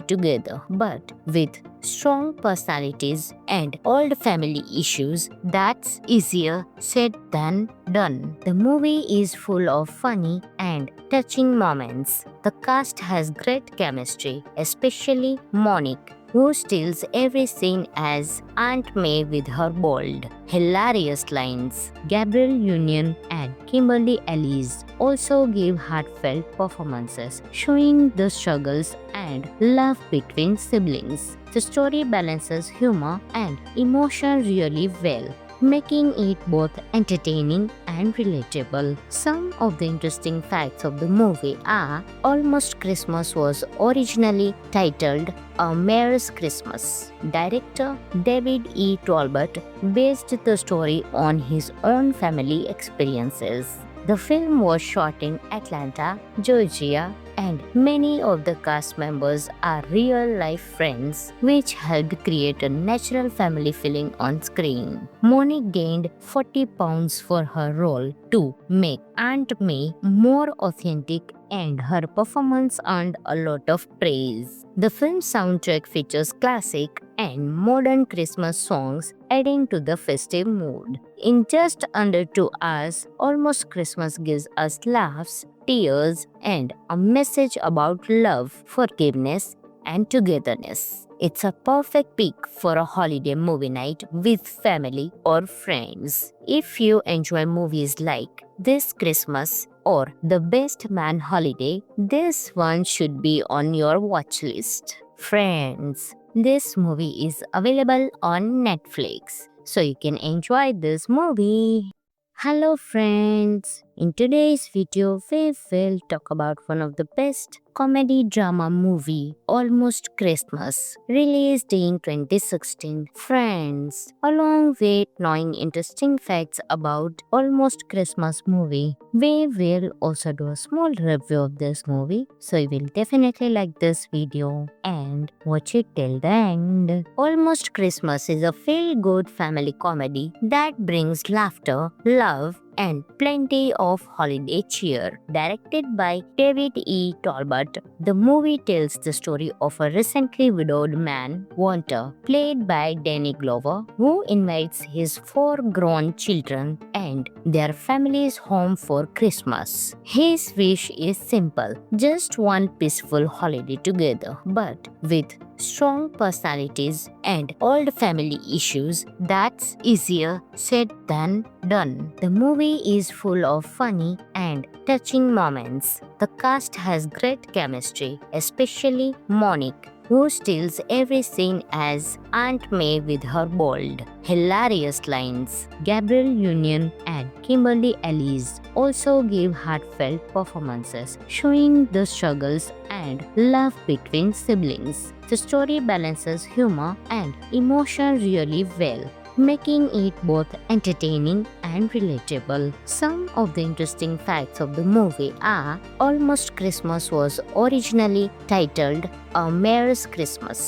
together, but with strong personalities and old family issues, that's easier said than done. The movie is full of funny and touching moments. The cast has great chemistry, especially Monique, who steals every scene as Aunt May with her bold, hilarious lines. Gabrielle Union and Kimberly Elise also give heartfelt performances, showing the struggles and love between siblings. The story balances humor and emotion really well, making it both entertaining and relatable. Some of the interesting facts of the movie are: Almost Christmas was originally titled A Mare's Christmas. Director David E. Talbot based the story on his own family experiences. The film was shot in Atlanta, Georgia, and many of the cast members are real-life friends, which helped create a natural family feeling on screen. Monique gained 40 pounds for her role to make Aunt May more authentic, and her performance earned a lot of praise. The film soundtrack features classic and modern Christmas songs, adding to the festive mood. In just under 2 hours, Almost Christmas gives us laughs, tears, and a message about love, forgiveness, and togetherness. It's a perfect pick for a holiday movie night with family or friends. If you enjoy movies like This Christmas or The Best Man Holiday, this one should be on your watch list. Friends, this movie is available on Netflix, so you can enjoy this movie. Hello friends, in today's video we will talk about one of the best comedy drama movie, Almost Christmas, released in 2016. Friends, along with knowing interesting facts about Almost Christmas movie, we will also do a small review of this movie, so you will definitely like this video and watch it till the end. Almost Christmas is a feel-good family comedy that brings laughter, love, and plenty of holiday cheer. Directed by David E. Talbot, the movie tells the story of a recently widowed man, Walter, played by Danny Glover, who invites his 4 grown children and their families home for Christmas. His wish is simple, just one peaceful holiday together, but with strong personalities and old family issues, that's easier said than done. The movie is full of funny and touching moments. The cast has great chemistry, especially Monique, who steals every scene as Aunt May with her bold, hilarious lines. Gabrielle Union and Kimberly Elise also give heartfelt performances, showing the struggles and and love between siblings. The story balances humor and emotion really well, making it both entertaining and relatable. Some of the interesting facts of the movie are: Almost Christmas was originally titled A Merry Christmas.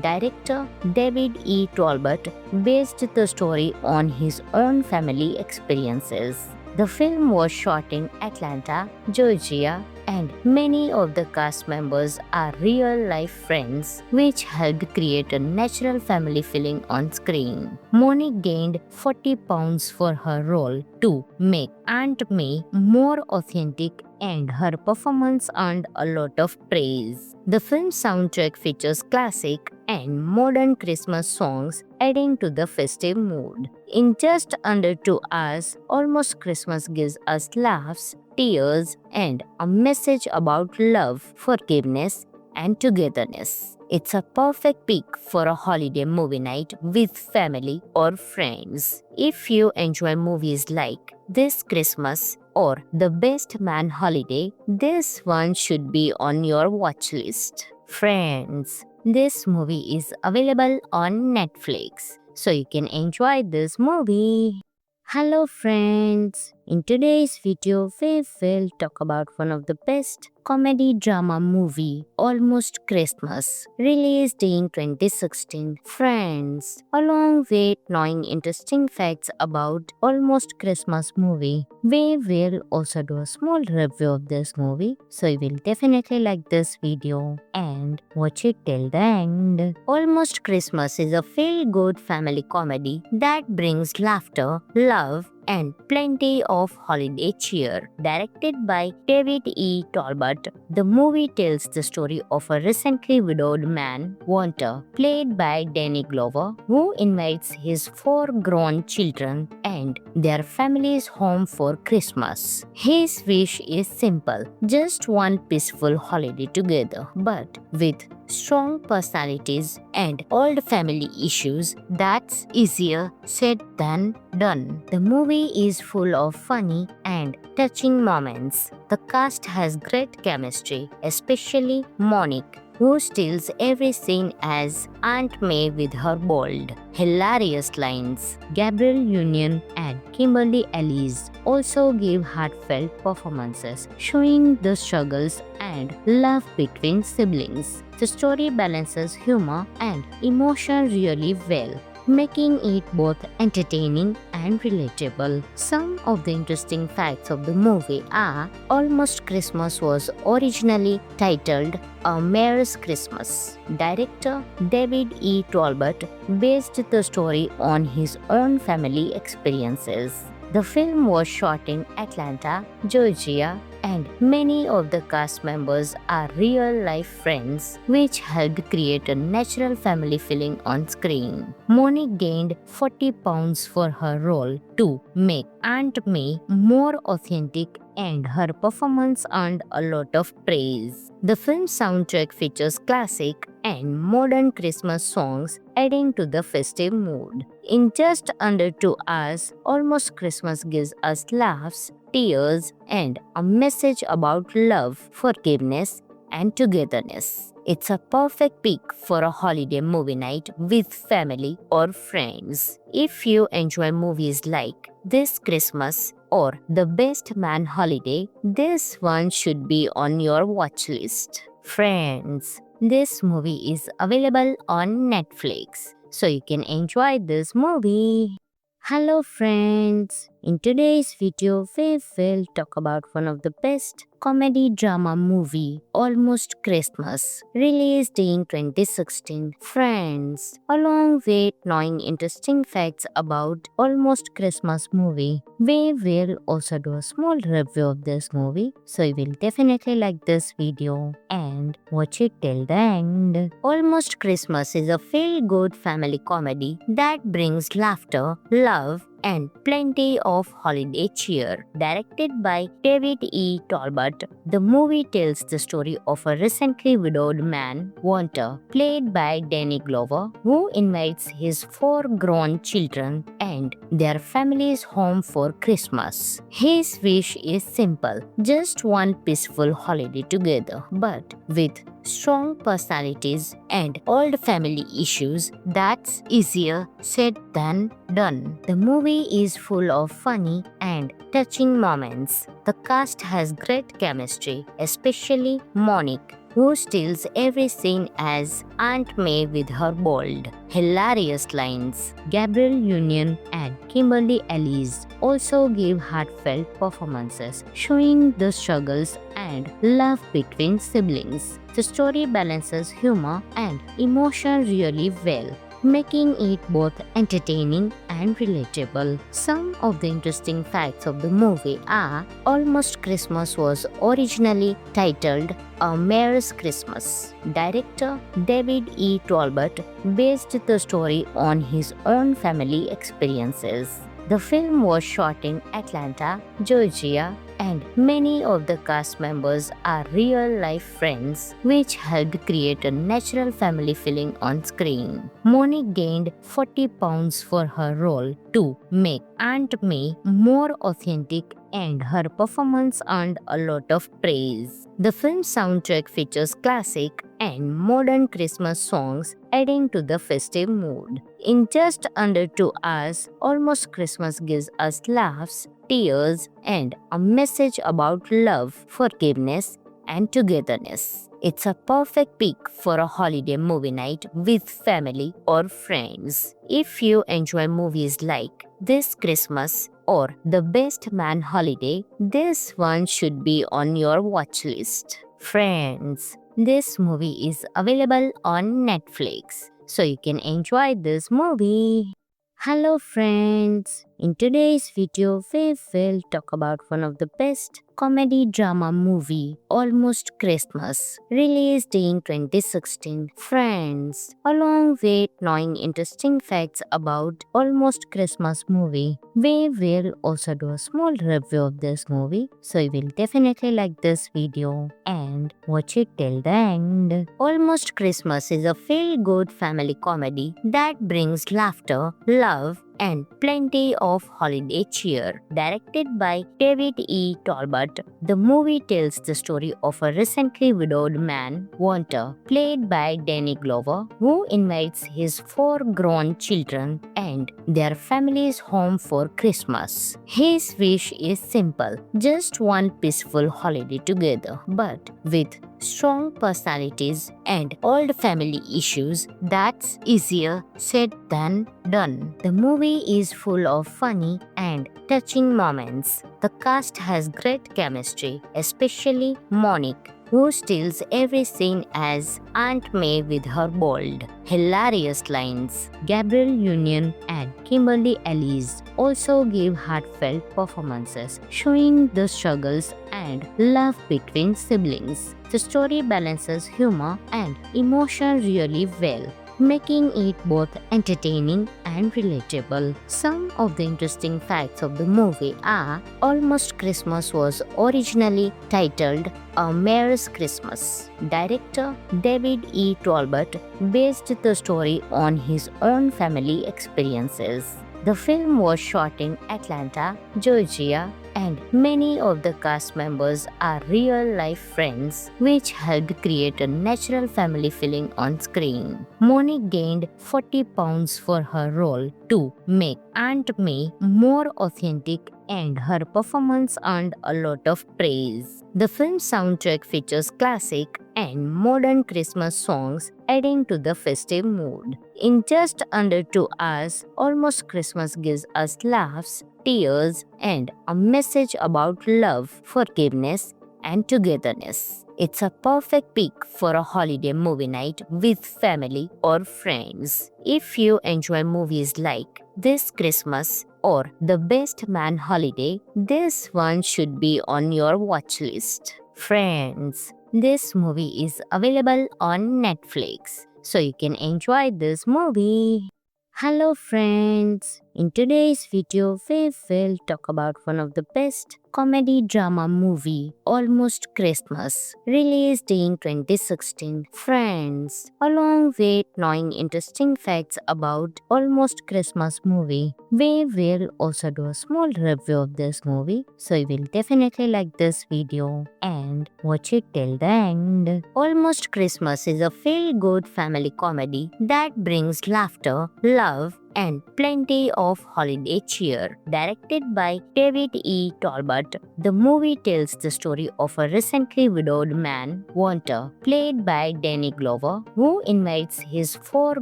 Director David E. Talbot based the story on his own family experiences. The film was shot in Atlanta, Georgia, and many of the cast members are real-life friends, which helped create a natural family feeling on screen. Monique gained 40 pounds for her role to make Aunt May more authentic, and her performance earned a lot of praise. The film's soundtrack features classic and modern Christmas songs, adding to the festive mood. In just under 2 hours, Almost Christmas gives us laughs, tears, and a message about love, forgiveness, and togetherness. It's a perfect pick for a holiday movie night with family or friends. If you enjoy movies like This Christmas or The Best Man Holiday, this one should be on your watch list. Friends, this movie is available on Netflix, so you can enjoy this movie. Hello friends, in today's video we will talk about one of the best comedy drama movie, Almost Christmas, released in 2016. Friends, along with knowing interesting facts about Almost Christmas movie, we will also do a small review of this movie, so you will definitely like this video and watch it till the end. Almost Christmas is a feel-good family comedy that brings laughter, love, and plenty of holiday cheer. Directed by David E. Talbot, the movie tells the story of a recently widowed man, Walter, played by Danny Glover, who invites his 4 grown children and their families home for Christmas. His wish is simple, just one peaceful holiday together. But with strong personalities and old family issues, that's easier said than done. The movie is full of funny and touching moments. The cast has great chemistry, especially Monique, who steals every scene as Aunt May with her bold, hilarious lines. Gabrielle Union and Kimberly Elise also give heartfelt performances, showing the struggles and love between siblings. The story balances humor and emotion really well, making it both entertaining and relatable. Some of the interesting facts of the movie are: Almost Christmas was originally titled A Merry Christmas. Director David E. Talbot based the story on his own family experiences. The film was shot in Atlanta, Georgia, and many of the cast members are real-life friends, which helped create a natural family feeling on screen. Monique gained 40 pounds for her role to make Aunt May more authentic, and her performance earned a lot of praise. The film's soundtrack features classic and modern Christmas songs, adding to the festive mood. In just under 2 hours, Almost Christmas gives us laughs, tears, and a message about love, forgiveness, and togetherness. It's a perfect pick for a holiday movie night with family or friends. If you enjoy movies like This Christmas or The Best Man Holiday, this one should be on your watch list. Friends, this movie is available on Netflix, so you can enjoy this movie. Hello friends, in today's video we will talk about one of the best comedy drama movie, Almost Christmas, released in 2016. Friends, along with knowing interesting facts about Almost Christmas movie, we will also do a small review of this movie, so you will definitely like this video and watch it till the end. Almost Christmas is a feel-good family comedy that brings laughter, love, and plenty of holiday cheer. Directed by David E. Talbot, the movie tells the story of a recently widowed man, Walter, played by Danny Glover, who invites his four grown children and their families home for Christmas. His wish is simple, just one peaceful holiday together, but with strong personalities and old family issues, that's easier said than done. The movie is full of funny and touching moments. The cast has great chemistry, especially Monique, who steals every scene as Aunt May with her bold, hilarious lines. Gabrielle Union and Kimberly Elise also give heartfelt performances, showing the struggles and love between siblings. The story balances humor and emotion really well, making it both entertaining and relatable. Some of the interesting facts of the movie are: Almost Christmas was originally titled A Mare's Christmas. Director David E. Talbot based the story on his own family experiences. The film was shot in Atlanta, Georgia, and many of the cast members are real-life friends, which helped create a natural family feeling on screen. Monique gained 40 pounds for her role to make Aunt May more authentic, and her performance earned a lot of praise. The film's soundtrack features classic and modern Christmas songs, adding to the festive mood. In just under 2 hours, Almost Christmas gives us laughs, tears, and a message about love, forgiveness, and togetherness. It's a perfect pick for a holiday movie night with family or friends. If you enjoy movies like This Christmas or The Best Man Holiday, this one should be on your watch list. Friends, this movie is available on Netflix, so you can enjoy this movie. Hello friends, in today's video we will talk about one of the best comedy drama movie, Almost Christmas, released in 2016. Friends, along with knowing interesting facts about Almost Christmas movie, we will also do a small review of this movie, so you will definitely like this video and watch it till the end. Almost Christmas is a feel-good family comedy that brings laughter, love, and plenty of holiday cheer. Directed by David E. Talbot, the movie tells the story of a recently widowed man, Walter, played by Danny Glover, who invites his four grown children and their families home for Christmas. His wish is simple, just one peaceful holiday together, but with strong personalities and old family issues, that's easier said than done. The movie is full of funny and touching moments. The cast has great chemistry, especially Monique, who steals every scene as Aunt May with her bold, hilarious lines. Gabrielle Union and Kimberly Elise also give heartfelt performances, showing the struggles and love between siblings. The story balances humor and emotion really well, making it both entertaining and relatable. Some of the interesting facts of the movie are: Almost Christmas was originally titled A Mare's Christmas. Director David E. Talbot based the story on his own family experiences. The film was shot in Atlanta, Georgia, and many of the cast members are real-life friends, which helped create a natural family feeling on screen. Monique gained 40 pounds for her role to make Aunt May more authentic, and her performance earned a lot of praise. The film's soundtrack features classic and modern Christmas songs, adding to the festive mood. In just under 2 hours, Almost Christmas gives us laughs, tears, and a message about love, forgiveness, and togetherness. It's a perfect pick for a holiday movie night with family or friends. If you enjoy movies like This Christmas or The Best Man Holiday, this one should be on your watch list. Friends, this movie is available on Netflix, so you can enjoy this movie. Hello friends, in today's video we will talk about one of the best comedy drama movie, Almost Christmas, released in 2016. Friends, along with knowing interesting facts about Almost Christmas movie, we will also do a small review of this movie, so you will definitely like this video and watch it till the end. Almost Christmas is a feel-good family comedy that brings laughter, love, and plenty of holiday cheer. Directed by David E. Talbot, the movie tells the story of a recently widowed man, Walter, played by Danny Glover, who invites his 4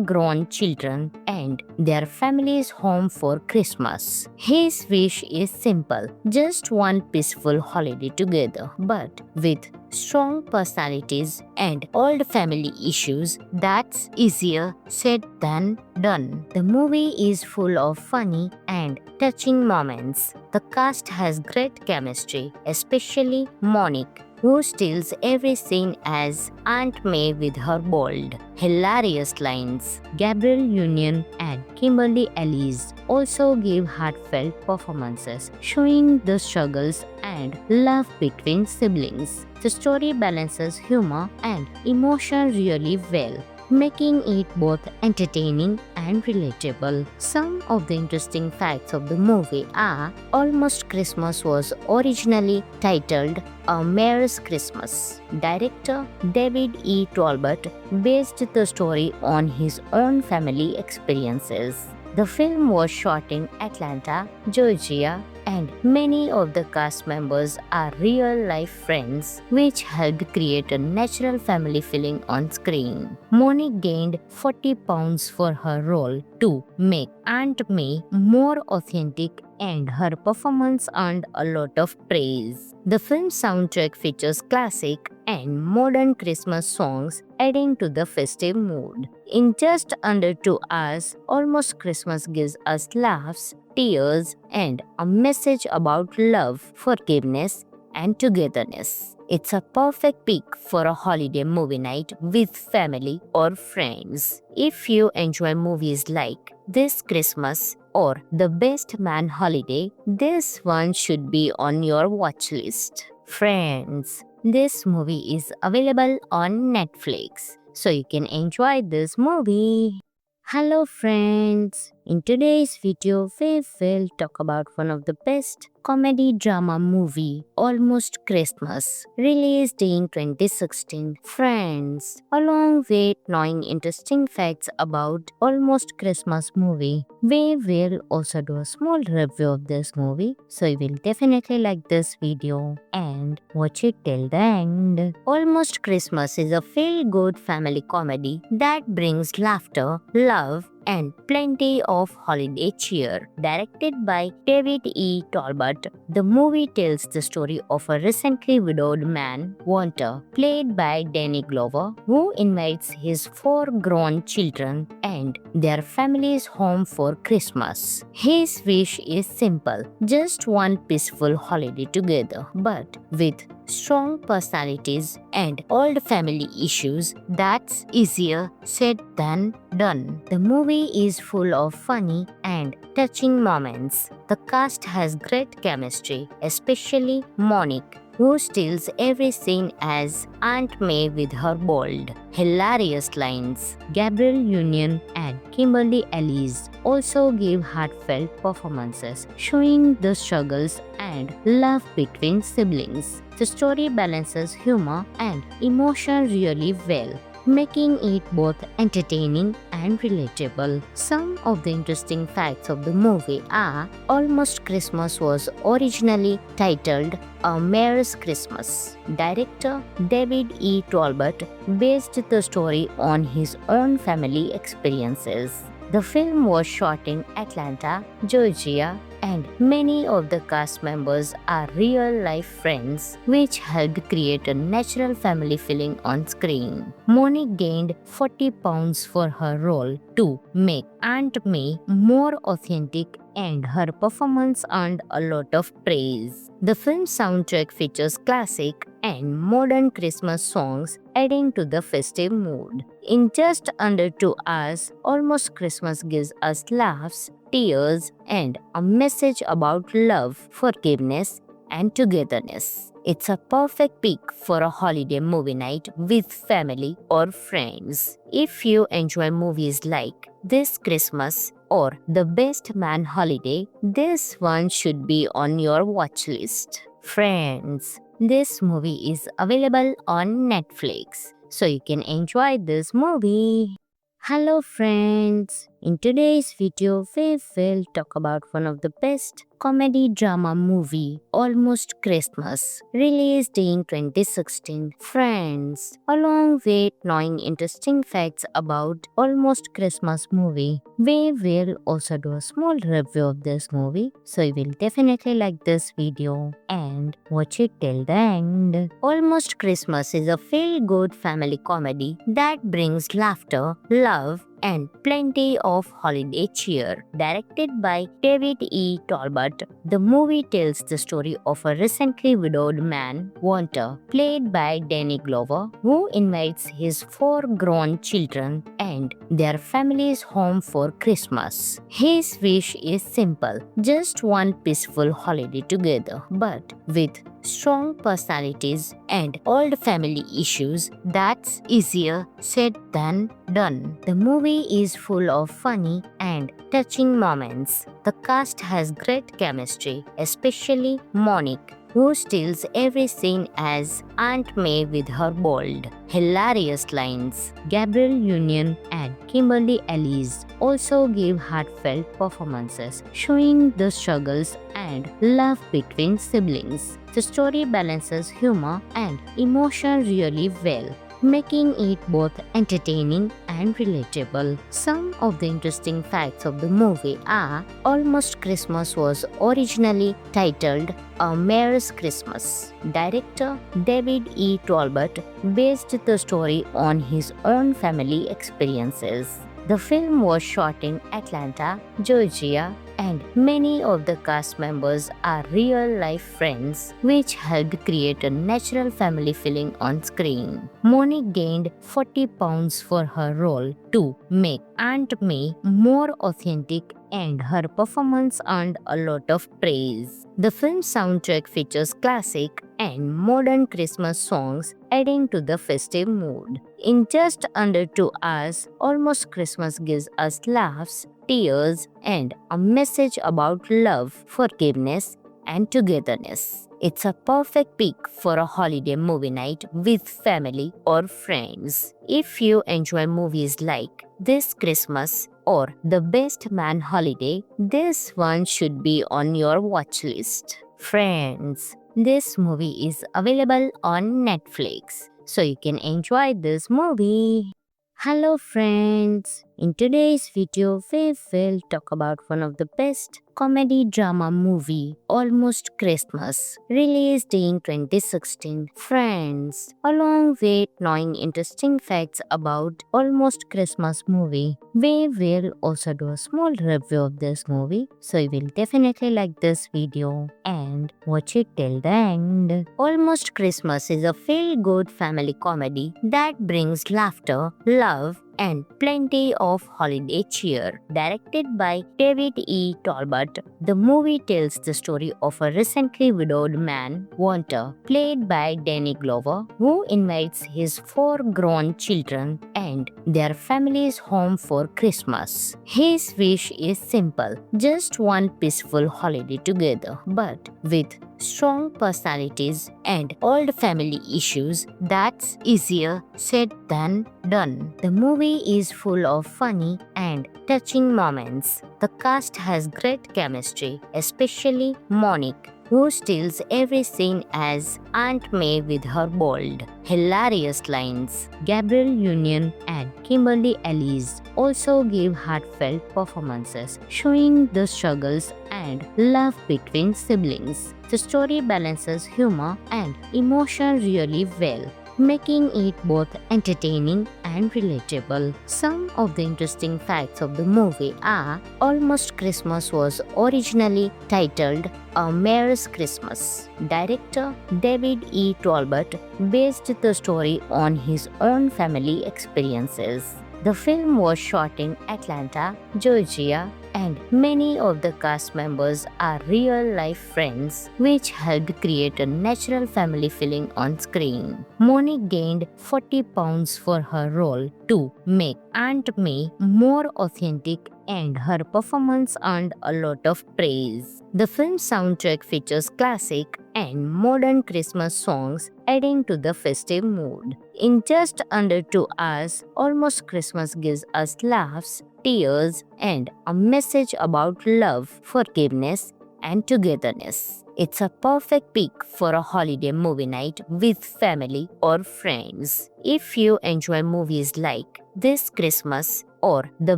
grown children and their families home for Christmas. His wish is simple, just one peaceful holiday together, but with strong personalities and old family issues, that's easier said than done. The movie is full of funny and touching moments. The cast has great chemistry, especially Monique, who steals every scene as Aunt May with her bold, hilarious lines. Gabrielle Union and Kimberly Elise also give heartfelt performances, showing the struggles and love between siblings. The story balances humor and emotion really well, making it both entertaining and relatable. Some of the interesting facts of the movie are: Almost Christmas was originally titled A Merry Christmas. Director David E. Talbot based the story on his own family experiences. The film was shot in Atlanta, Georgia, and many of the cast members are real-life friends, which helped create a natural family feeling on screen. Monique gained 40 pounds for her role to make Aunt May more authentic, and her performance earned a lot of praise. The film soundtrack features classic and modern Christmas songs, adding to the festive mood. In just under 2 hours, Almost Christmas gives us laughs, tears, and a message about love, forgiveness, and togetherness. It's a perfect pick for a holiday movie night with family or friends. If you enjoy movies like This Christmas or The Best Man Holiday, this one should be on your watch list. Friends, this movie is available on Netflix, so you can enjoy this movie. Hello friends, in today's video we will talk about one of the best comedy drama movie, Almost Christmas, released in 2016. Friends, along with knowing interesting facts about Almost Christmas movie, we will also do a small review of this movie, so you will definitely like this video and watch it till the end. Almost Christmas is a feel-good family comedy that brings laughter, love, and plenty of holiday cheer. Directed by David E. Talbot, the movie tells the story of a recently widowed man, Walter, played by Danny Glover, who invites his 4 grown children and their families home for Christmas. His wish is simple, just one peaceful holiday together, but with strong personalities and old family issues, that's easier said than done. The movie is full of funny and touching moments. The cast has great chemistry, especially Monique, who steals every scene as Aunt May with her bold, hilarious lines. Gabrielle Union and Kimberly Elise also give heartfelt performances, showing the struggles and love between siblings. The story balances humor and emotion really well, making it both entertaining and relatable. Some of the interesting facts of the movie are: Almost Christmas was originally titled A Merry Christmas. Director David E. Talbot based the story on his own family experiences. The film was shot in Atlanta, Georgia, and many of the cast members are real-life friends, which helped create a natural family feeling on screen. Monique gained 40 pounds for her role to make Aunt May more authentic, and her performance earned a lot of praise. The film soundtrack features classic and modern Christmas songs, adding to the festive mood. In just under 2 hours, Almost Christmas gives us laughs, tears, and a message about love, forgiveness, and togetherness. It's a perfect pick for a holiday movie night with family or friends. If you enjoy movies like This Christmas or The Best Man Holiday, this one should be on your watch list. Friends, this movie is available on Netflix, so you can enjoy this movie. Hello friends, in today's video we will talk about one of the best comedy drama movie, Almost Christmas, released in 2016. Friends, along with knowing interesting facts about Almost Christmas movie, we will also do a small review of this movie, so you will definitely like this video and watch it till the end. Almost Christmas is a feel-good family comedy that brings laughter, love, and plenty of holiday cheer. Directed by David E. Talbot, the movie tells the story of a recently widowed man, Walter, played by Danny Glover, who invites his 4 grown children and their families home for Christmas. His wish is simple, just one peaceful holiday together, but with strong personalities and old family issues, that's easier said than done. The movie is full of funny and touching moments. The cast has great chemistry, especially Monique, who steals every scene as Aunt May with her bold, hilarious lines. Gabrielle Union and Kimberly Elise also give heartfelt performances, showing the struggles and love between siblings. The story balances humor and emotion really well, making it both entertaining and relatable. Some of the interesting facts of the movie are: Almost Christmas was originally titled A Mare's Christmas. Director David E. Talbot based the story on his own family experiences. The film was shot in Atlanta, Georgia, and many of the cast members are real-life friends, which helped create a natural family feeling on screen. Monique gained 40 pounds for her role to make Aunt May more authentic, and her performance earned a lot of praise. The film's soundtrack features classic and modern Christmas songs, adding to the festive mood. In just under 2 hours, Almost Christmas gives us laughs, tears, and a message about love, forgiveness, and togetherness. It's a perfect pick for a holiday movie night with family or friends. If you enjoy movies like This Christmas or The Best Man Holiday, this one should be on your watch list. Friends, this movie is available on Netflix, so you can enjoy this movie. Hello friends, in today's video we will talk about one of the best comedy drama movie, Almost Christmas, released in 2016. Friends, along with knowing interesting facts about Almost Christmas movie, we will also do a small review of this movie, so you will definitely like this video and watch it till the end. Almost Christmas is a feel-good family comedy that brings laughter, love, and plenty of holiday cheer. Directed by David E. Talbot, the movie tells the story of a recently widowed man, Walter, played by Danny Glover, who invites his 4 grown children and their families home for Christmas. His wish is simple, just one peaceful holiday together, but with strong personalities and old family issues, that's easier said than done. The movie is full of funny and touching moments. The cast has great chemistry, especially Monique, who steals every scene as Aunt May with her bold, hilarious lines. Gabrielle Union and Kimberly Elise also give heartfelt performances, showing the struggles and love between siblings. The story balances humor and emotion really well, making it both entertaining and relatable. Some of the interesting facts of the movie are Almost Christmas was originally titled A Merry Christmas. Director David E. Talbot based the story on his own family experiences. The film was shot in Atlanta, Georgia, and many of the cast members are real-life friends, which helped create a natural family feeling on screen. Monique gained 40 pounds for her role to make Aunt May more authentic, and her performance earned a lot of praise. The film's soundtrack features classic and modern Christmas songs, adding to the festive mood. In just under 2 hours, Almost Christmas gives us laughs, tears, and a message about love, forgiveness, and togetherness. It's a perfect pick for a holiday movie night with family or friends. If you enjoy movies like This Christmas or The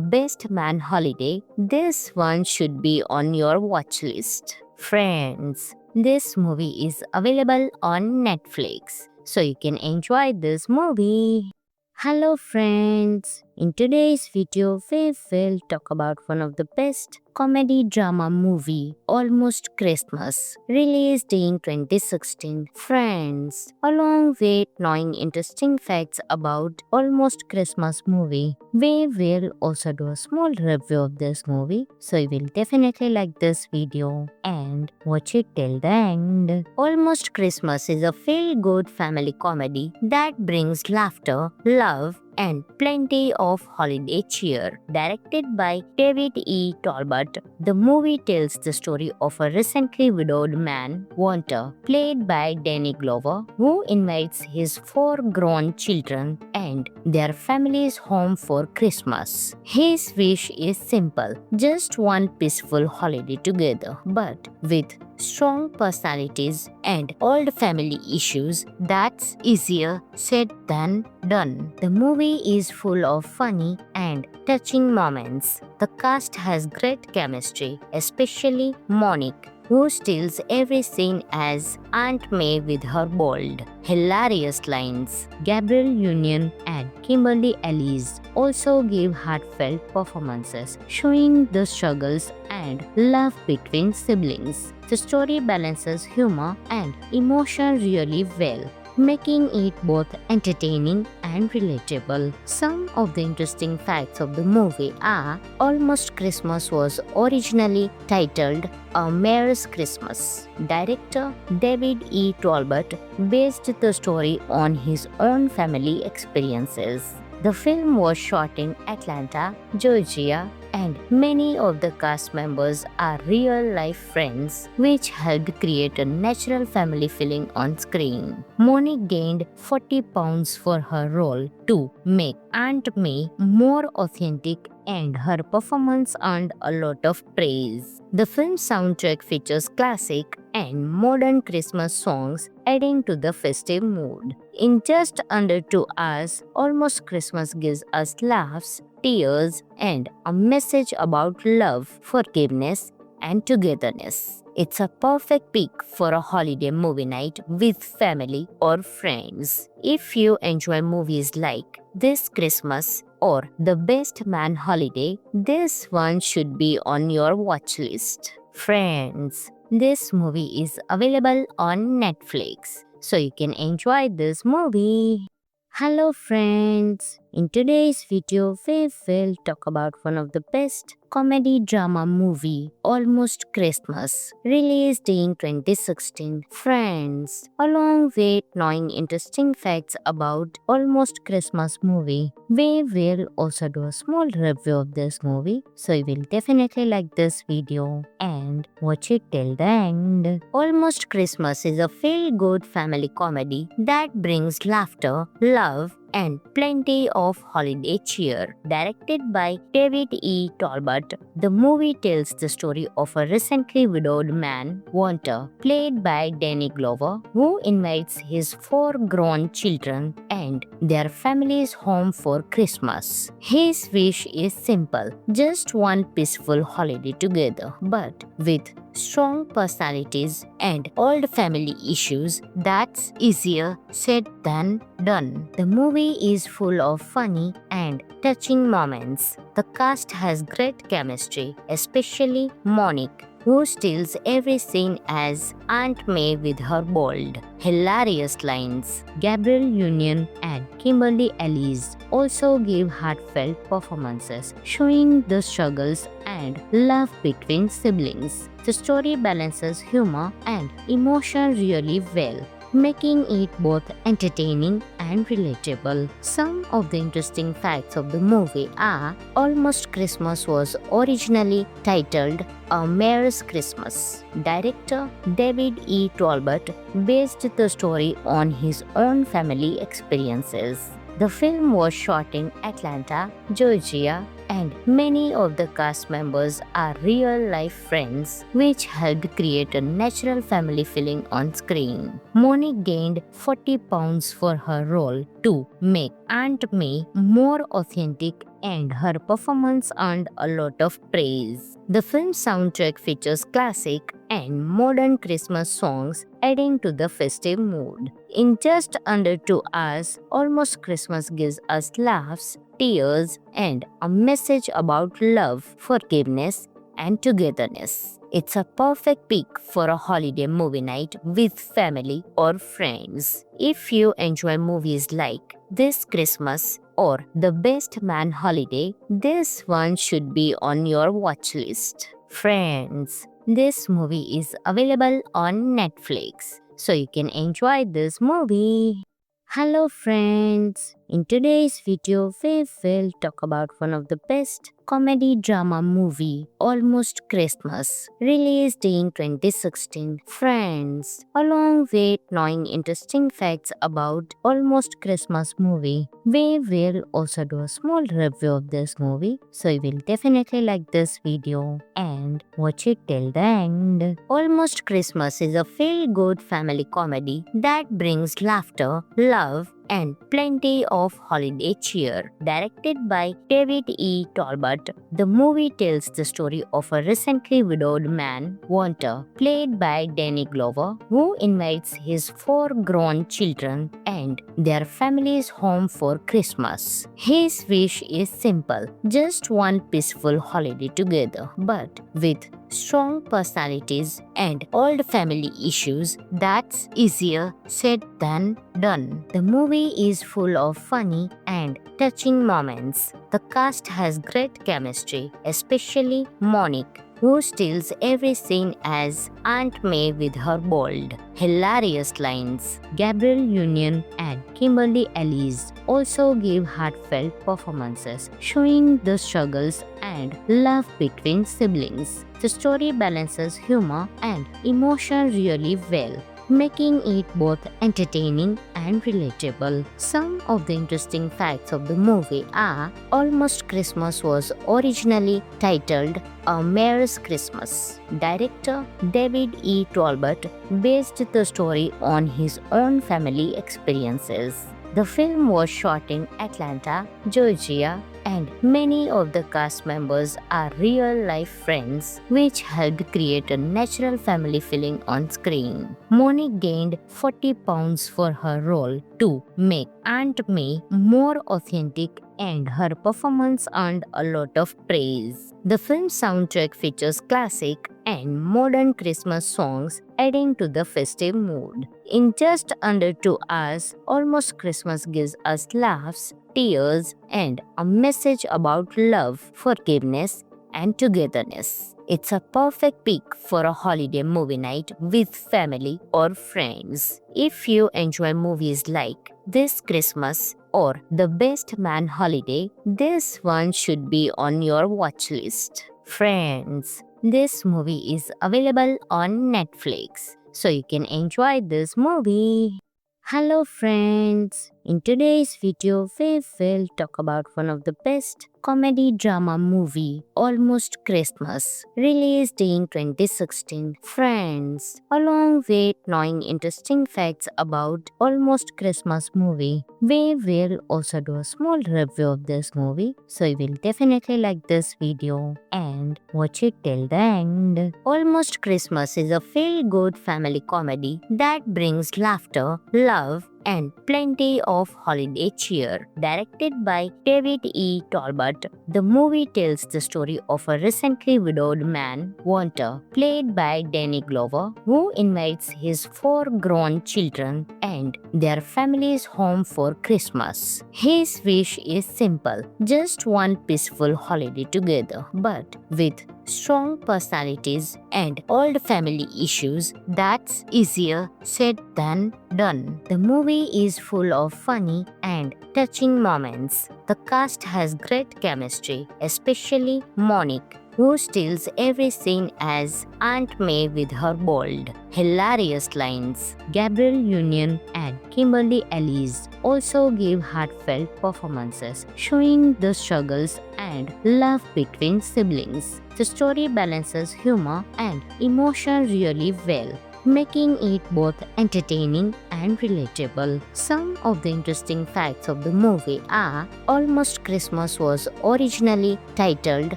Best Man Holiday, this one should be on your watch list. Friends, this movie is available on Netflix, so you can enjoy this movie. Hello friends, in today's video we will talk about one of the best comedy drama movie, Almost Christmas, released in 2016. Friends, along with knowing interesting facts about Almost Christmas movie, we will also do a small review of this movie, so you will definitely like this video and watch it till the end. Almost Christmas is a feel-good family comedy that brings laughter, love, and plenty of holiday cheer. Directed by David E. Talbot, the movie tells the story of a recently widowed man, Walter, played by Danny Glover, who invites his 4 grown children and their families home for Christmas. His wish is simple, just one peaceful holiday together, but with strong personalities and old family issues, that's easier said than done. The movie is full of funny and touching moments. The cast has great chemistry, especially Monique, who steals every scene as Aunt May with her bold, hilarious lines. Gabrielle Union and Kimberly Elise also give heartfelt performances, showing the struggles and love between siblings. The story balances humor and emotion really well, making it both entertaining and relatable. Some of the interesting facts of the movie are Almost Christmas was originally titled A Merry Christmas. Director David E. Talbot based the story on his own family experiences. The film was shot in Atlanta, Georgia, and many of the cast members are real-life friends, which helped create a natural family feeling on screen. Monique gained 40 pounds for her role to make Aunt May more authentic, and her performance earned a lot of praise. The film's soundtrack features classic and modern Christmas songs, adding to the festive mood. In just under 2 hours, Almost Christmas gives us laughs, tears, and a message about love, forgiveness, and togetherness. It's a perfect pick for a holiday movie night with family or friends. If you enjoy movies like This Christmas or The Best Man Holiday, this one should be on your watch list. Friends, this movie is available on Netflix, so you can enjoy this movie. Hello friends, in today's video we will talk about one of the best comedy drama movie, Almost Christmas, released in 2016. Friends, along with knowing interesting facts about Almost Christmas movie, we will also do a small review of this movie, so you will definitely like this video and watch it till the end. Almost Christmas is a feel-good family comedy that brings laughter, love, and plenty of holiday cheer. Directed by David E. Talbot, the movie tells the story of a recently widowed man, Walter, played by Danny Glover, who invites his 4 grown children and their families home for Christmas. His wish is simple, just one peaceful holiday together, but with strong personalities and old family issues, that's easier said than done. The movie is full of funny and touching moments. The cast has great chemistry, especially Monique, who steals every scene as Aunt May with her bold, hilarious lines. Gabrielle Union and Kimberly Elise also give heartfelt performances, showing the struggles and love between siblings. The story balances humor and emotion really well, making it both entertaining and relatable. Some of the interesting facts of the movie are Almost Christmas was originally titled A Merry Christmas. Director David E. Talbot based the story on his own family experiences. The film was shot in Atlanta, Georgia, and many of the cast members are real-life friends, which helped create a natural family feeling on screen. Monique gained 40 pounds for her role to make Aunt May more authentic, and her performance earned a lot of praise. The film soundtrack features classic and modern Christmas songs, adding to the festive mood. In just under 2 hours, Almost Christmas gives us laughs, tears, and a message about love, forgiveness, and togetherness. It's a perfect pick for a holiday movie night with family or friends. If you enjoy movies like This Christmas or The Best Man Holiday, this one should be on your watch list. Friends, this movie is available on Netflix, so you can enjoy this movie. Hello friends, in today's video we will talk about one of the best comedy drama movie, Almost Christmas, released in 2016. Friends, along with knowing interesting facts about Almost Christmas movie, we will also do a small review of this movie, so you will definitely like this video and watch it till the end. Almost Christmas is a feel-good family comedy that brings laughter, love, and plenty of holiday cheer. Directed by David E. Talbot, the movie tells the story of a recently widowed man, Walter, played by Danny Glover, who invites his 4 grown children and their families home for Christmas. His wish is simple, just one peaceful holiday together, but with strong personalities and old family issues, that's easier said than done. The movie is full of funny and touching moments. The cast has great chemistry, especially Monique, who steals every scene as Aunt May with her bold, hilarious lines. Gabrielle Union and Kimberly Elise also give heartfelt performances, showing the struggles and love between siblings. The story balances humor and emotion really well, making it both entertaining and relatable. Some of the interesting facts of the movie are Almost Christmas was originally titled A Merry Christmas. Director David E. Talbot based the story on his own family experiences. The film was shot in Atlanta, Georgia, and many of the cast members are real-life friends, which helped create a natural family feeling on screen. Monique gained 40 pounds for her role to make Aunt May more authentic, and her performance earned a lot of praise. The film soundtrack features classic and modern Christmas songs, adding to the festive mood. In just under 2 hours, Almost Christmas gives us laughs, tears, and a message about love, forgiveness, and togetherness. It's a perfect pick for a holiday movie night with family or friends. If you enjoy movies like This Christmas or The Best Man Holiday, this one should be on your watch list. Friends, this movie is available on Netflix, so you can enjoy this movie. Hello friends, in today's video we will talk about one of the best comedy drama movie Almost Christmas, released in 2016. Friends, along with knowing interesting facts about Almost Christmas movie, we will also do a small review of this movie, so you will definitely like this video and watch it till the end. Almost Christmas is a feel-good family comedy that brings laughter, love, and plenty of holiday cheer. Directed by David E. Talbot, the movie tells the story of a recently widowed man, Walter, played by Danny Glover, who invites his 4 grown children and their families home for Christmas. His wish is simple, just one peaceful holiday together, but with strong personalities and old family issues, that's easier said than done. The movie is full of funny and touching moments. The cast has great chemistry, especially Monique, who steals every scene as Aunt May with her bold, hilarious lines. Gabrielle Union and Kimberly Elise also give heartfelt performances, showing the struggles and love between siblings. The story balances humor and emotion really well, making it both entertaining and relatable. Some of the interesting facts of the movie are: Almost Christmas was originally titled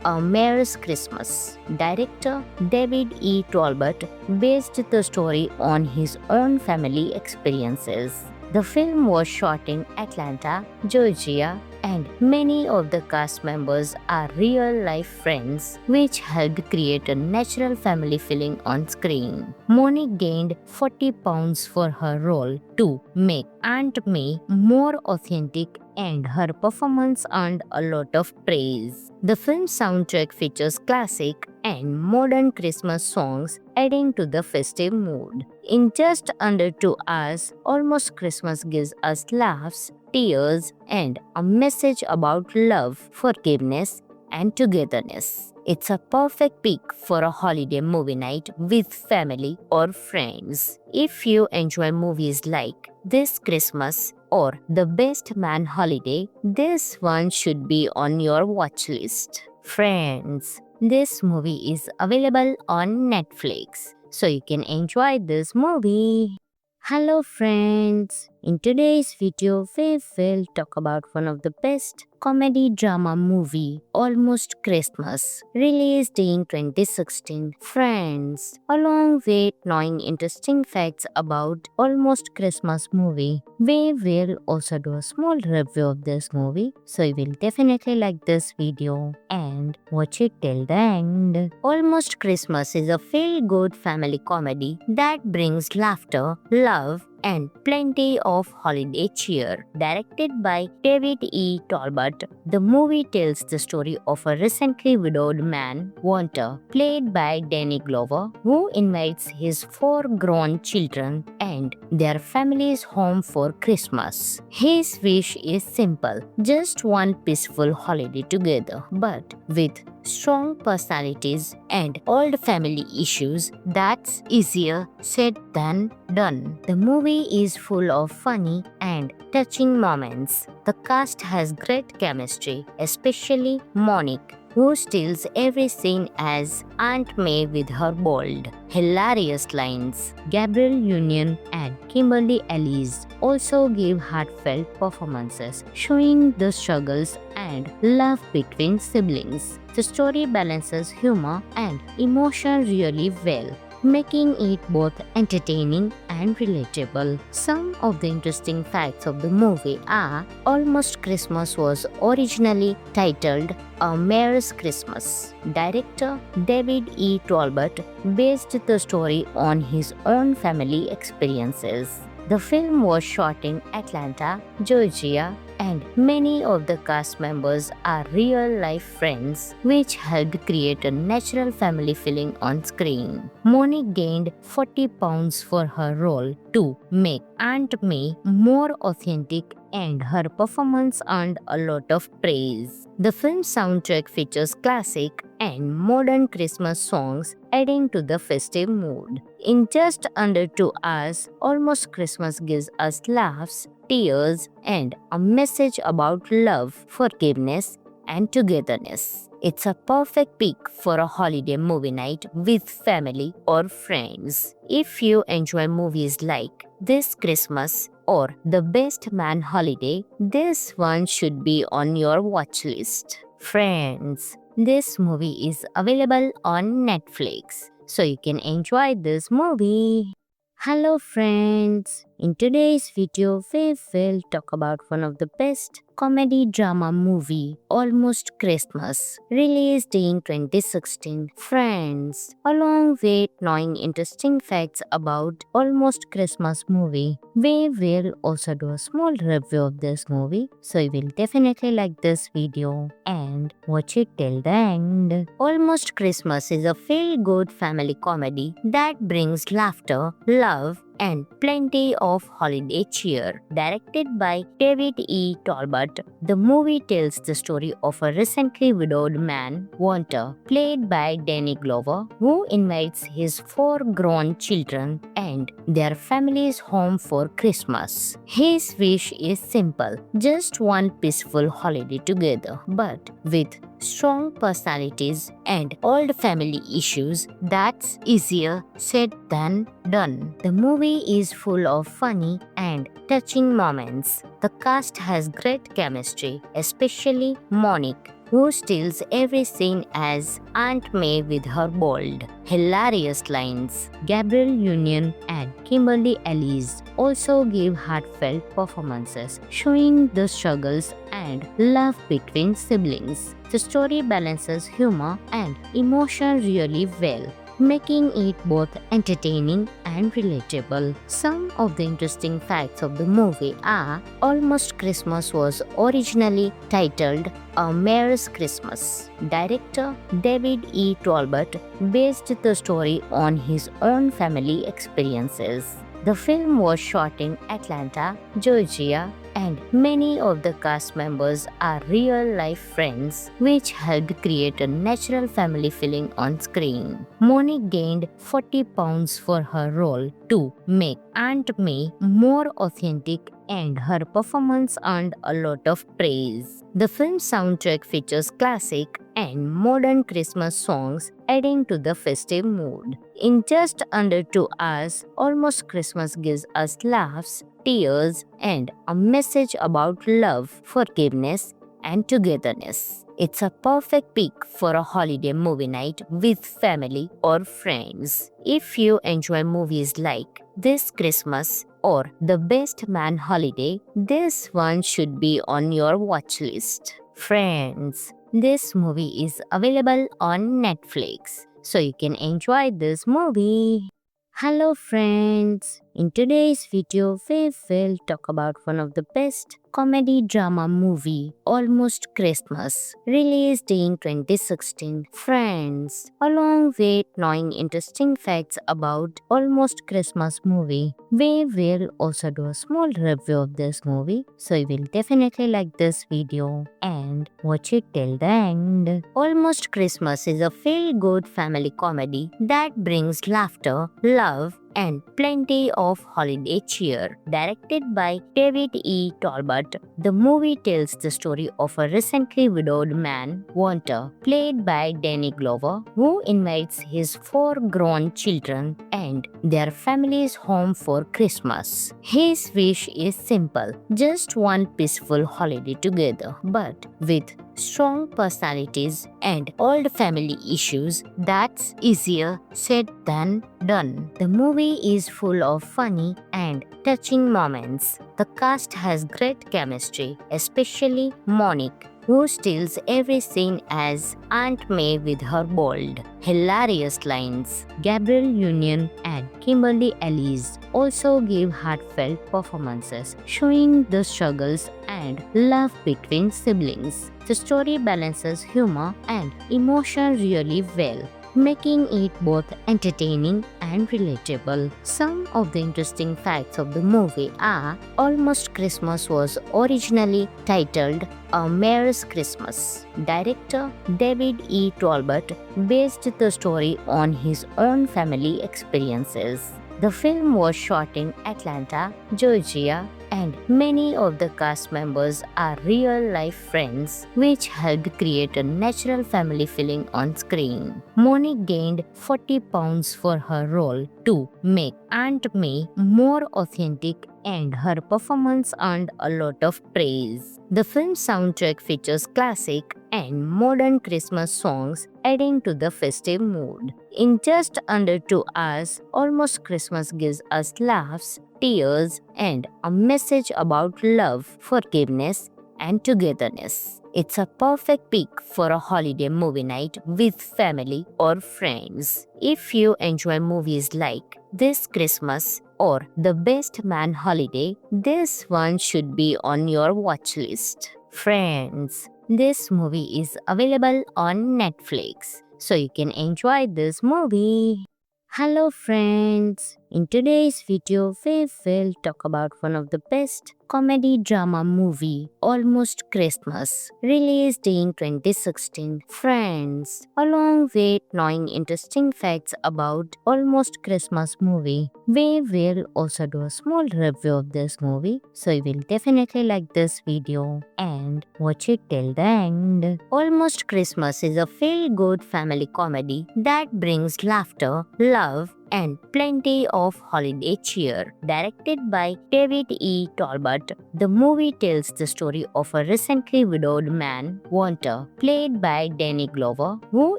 A Merry Christmas. Director David E. Talbot based the story on his own family experiences. The film was shot in Atlanta, Georgia, and many of the cast members are real-life friends, which helped create a natural family feeling on screen. Monique gained 40 pounds for her role to make Aunt May more authentic, and her performance earned a lot of praise. The film's soundtrack features classic and modern Christmas songs, adding to the festive mood. In just under 2 hours, Almost Christmas gives us laughs, tears, and a message about love, forgiveness, and togetherness. It's a perfect pick for a holiday movie night with family or friends. If you enjoy movies like This Christmas or The Best Man Holiday, this one should be on your watch list. Friends, this movie is available on Netflix, so you can enjoy this movie. Hello friends, in today's video we will talk about one of the best comedy drama movie Almost Christmas, released in 2016. Friends, along with knowing interesting facts about Almost Christmas movie, we will also do a small review of this movie, so you will definitely like this video and watch it till the end. Almost Christmas is a feel-good family comedy that brings laughter, love, and plenty of holiday cheer. Directed by David E. Talbot, the movie tells the story of a recently widowed man, Walter, played by Danny Glover, who invites his 4 grown children and their families home for Christmas. His wish is simple, just one peaceful holiday together, but with strong personalities and old family issues, that's easier said than done. The movie is full of funny and touching moments. The cast has great chemistry, especially Monique, who steals every scene as Aunt May with her bold, hilarious lines. Gabrielle Union and Kimberly Elise also give heartfelt performances, showing the struggles and love between siblings. The story balances humor and emotion really well, making it both entertaining and relatable. Some of the interesting facts of the movie are: Almost Christmas was originally titled A Merry Christmas. Director David E. Talbot based the story on his own family experiences. The film was shot in Atlanta, Georgia, and many of the cast members are real-life friends, which helped create a natural family feeling on screen. Monique gained 40 pounds for her role to make Aunt May more authentic, and her performance earned a lot of praise. The film's soundtrack features classic and modern Christmas songs, adding to the festive mood. In just under 2 hours, Almost Christmas gives us laughs, tears, and a message about love, forgiveness, and togetherness. It's a perfect pick for a holiday movie night with family or friends. If you enjoy movies like This Christmas or The Best Man Holiday, this one should be on your watch list. Friends, this movie is available on Netflix, so you can enjoy this movie. Hello friends, in today's video we will talk about one of the best comedy drama movie, Almost Christmas, released in 2016. Friends, along with knowing interesting facts about Almost Christmas movie, we will also do a small review of this movie, so you will definitely like this video and watch it till the end. Almost Christmas is a feel-good family comedy that brings laughter, love, and plenty of holiday cheer. Directed by David E. Talbot, the movie tells the story of a recently widowed man, Walter, played by Danny Glover, who invites his 4 grown children and their families home for Christmas. His wish is simple, just one peaceful holiday together, but with strong personalities and old family issues, that's easier said than done. The movie is full of funny and touching moments. The cast has great chemistry, especially Monique, who steals every scene as Aunt May with her bold, hilarious lines. Gabrielle Union and Kimberly Elise also give heartfelt performances, showing the struggles and love between siblings. The story balances humor and emotion really well, making it both entertaining and relatable. Some of the interesting facts of the movie are: Almost Christmas was originally titled A Merry Christmas. Director David E. Talbot based the story on his own family experiences. The film was shot in Atlanta, Georgia, and many of the cast members are real-life friends, which helped create a natural family feeling on screen. Monique gained 40 pounds for her role to make Aunt May more authentic, and her performance earned a lot of praise. The film's soundtrack features classic and modern Christmas songs, adding to the festive mood. In just under 2 hours, Almost Christmas gives us laughs, tears, and a message about love, forgiveness, and togetherness. It's a perfect pick for a holiday movie night with family or friends. If you enjoy movies like This Christmas or The Best Man Holiday, this one should be on your watch list. Friends, this movie is available on Netflix, so you can enjoy this movie. Hello friends, in today's video we will talk about one of the best comedy drama movie, Almost Christmas, released in 2016. Friends, along with knowing interesting facts about Almost Christmas movie, we will also do a small review of this movie, so you will definitely like this video and watch it till the end. Almost Christmas is a feel-good family comedy that brings laughter, love, and plenty of holiday cheer. Directed by David E. Talbot, the movie tells the story of a recently widowed man, Walter, played by Danny Glover, who invites his 4 grown children and their families home for Christmas. His wish is simple, just one peaceful holiday together, but with strong personalities and old family issues, that's easier said than done. The movie is full of funny and touching moments. The cast has great chemistry, especially Monique, who steals every scene as Aunt May with her bold, hilarious lines. Gabrielle Union and Kimberly Elise also give heartfelt performances, showing the struggles and love between siblings. The story balances humor and emotion really well, making it both entertaining and relatable. Some of the interesting facts of the movie are: Almost Christmas was originally titled A Merry Christmas. Director David E. Talbot based the story on his own family experiences. The film was shot in Atlanta, Georgia, and many of the cast members are real-life friends, which helped create a natural family feeling on screen. Monique gained 40 pounds for her role to make Aunt May more authentic, and her performance earned a lot of praise. The film's soundtrack features classic and modern Christmas songs, adding to the festive mood. In just under 2 hours, Almost Christmas gives us laughs, tears, and a message about love, forgiveness, and togetherness. It's a perfect pick for a holiday movie night with family or friends. If you enjoy movies like This Christmas or The Best Man Holiday, this one should be on your watch list. Friends, this movie is available on Netflix, so you can enjoy this movie. Hello friends, in today's video we will talk about one of the best comedy drama movie, Almost Christmas, released in 2016. Friends, along with knowing interesting facts about Almost Christmas movie, we will also do a small review of this movie, so you will definitely like this video and watch it till the end. Almost Christmas is a feel-good family comedy that brings laughter, love, and plenty of holiday cheer. Directed by David E. Talbot, the movie tells the story of a recently widowed man, Walter, played by Danny Glover, who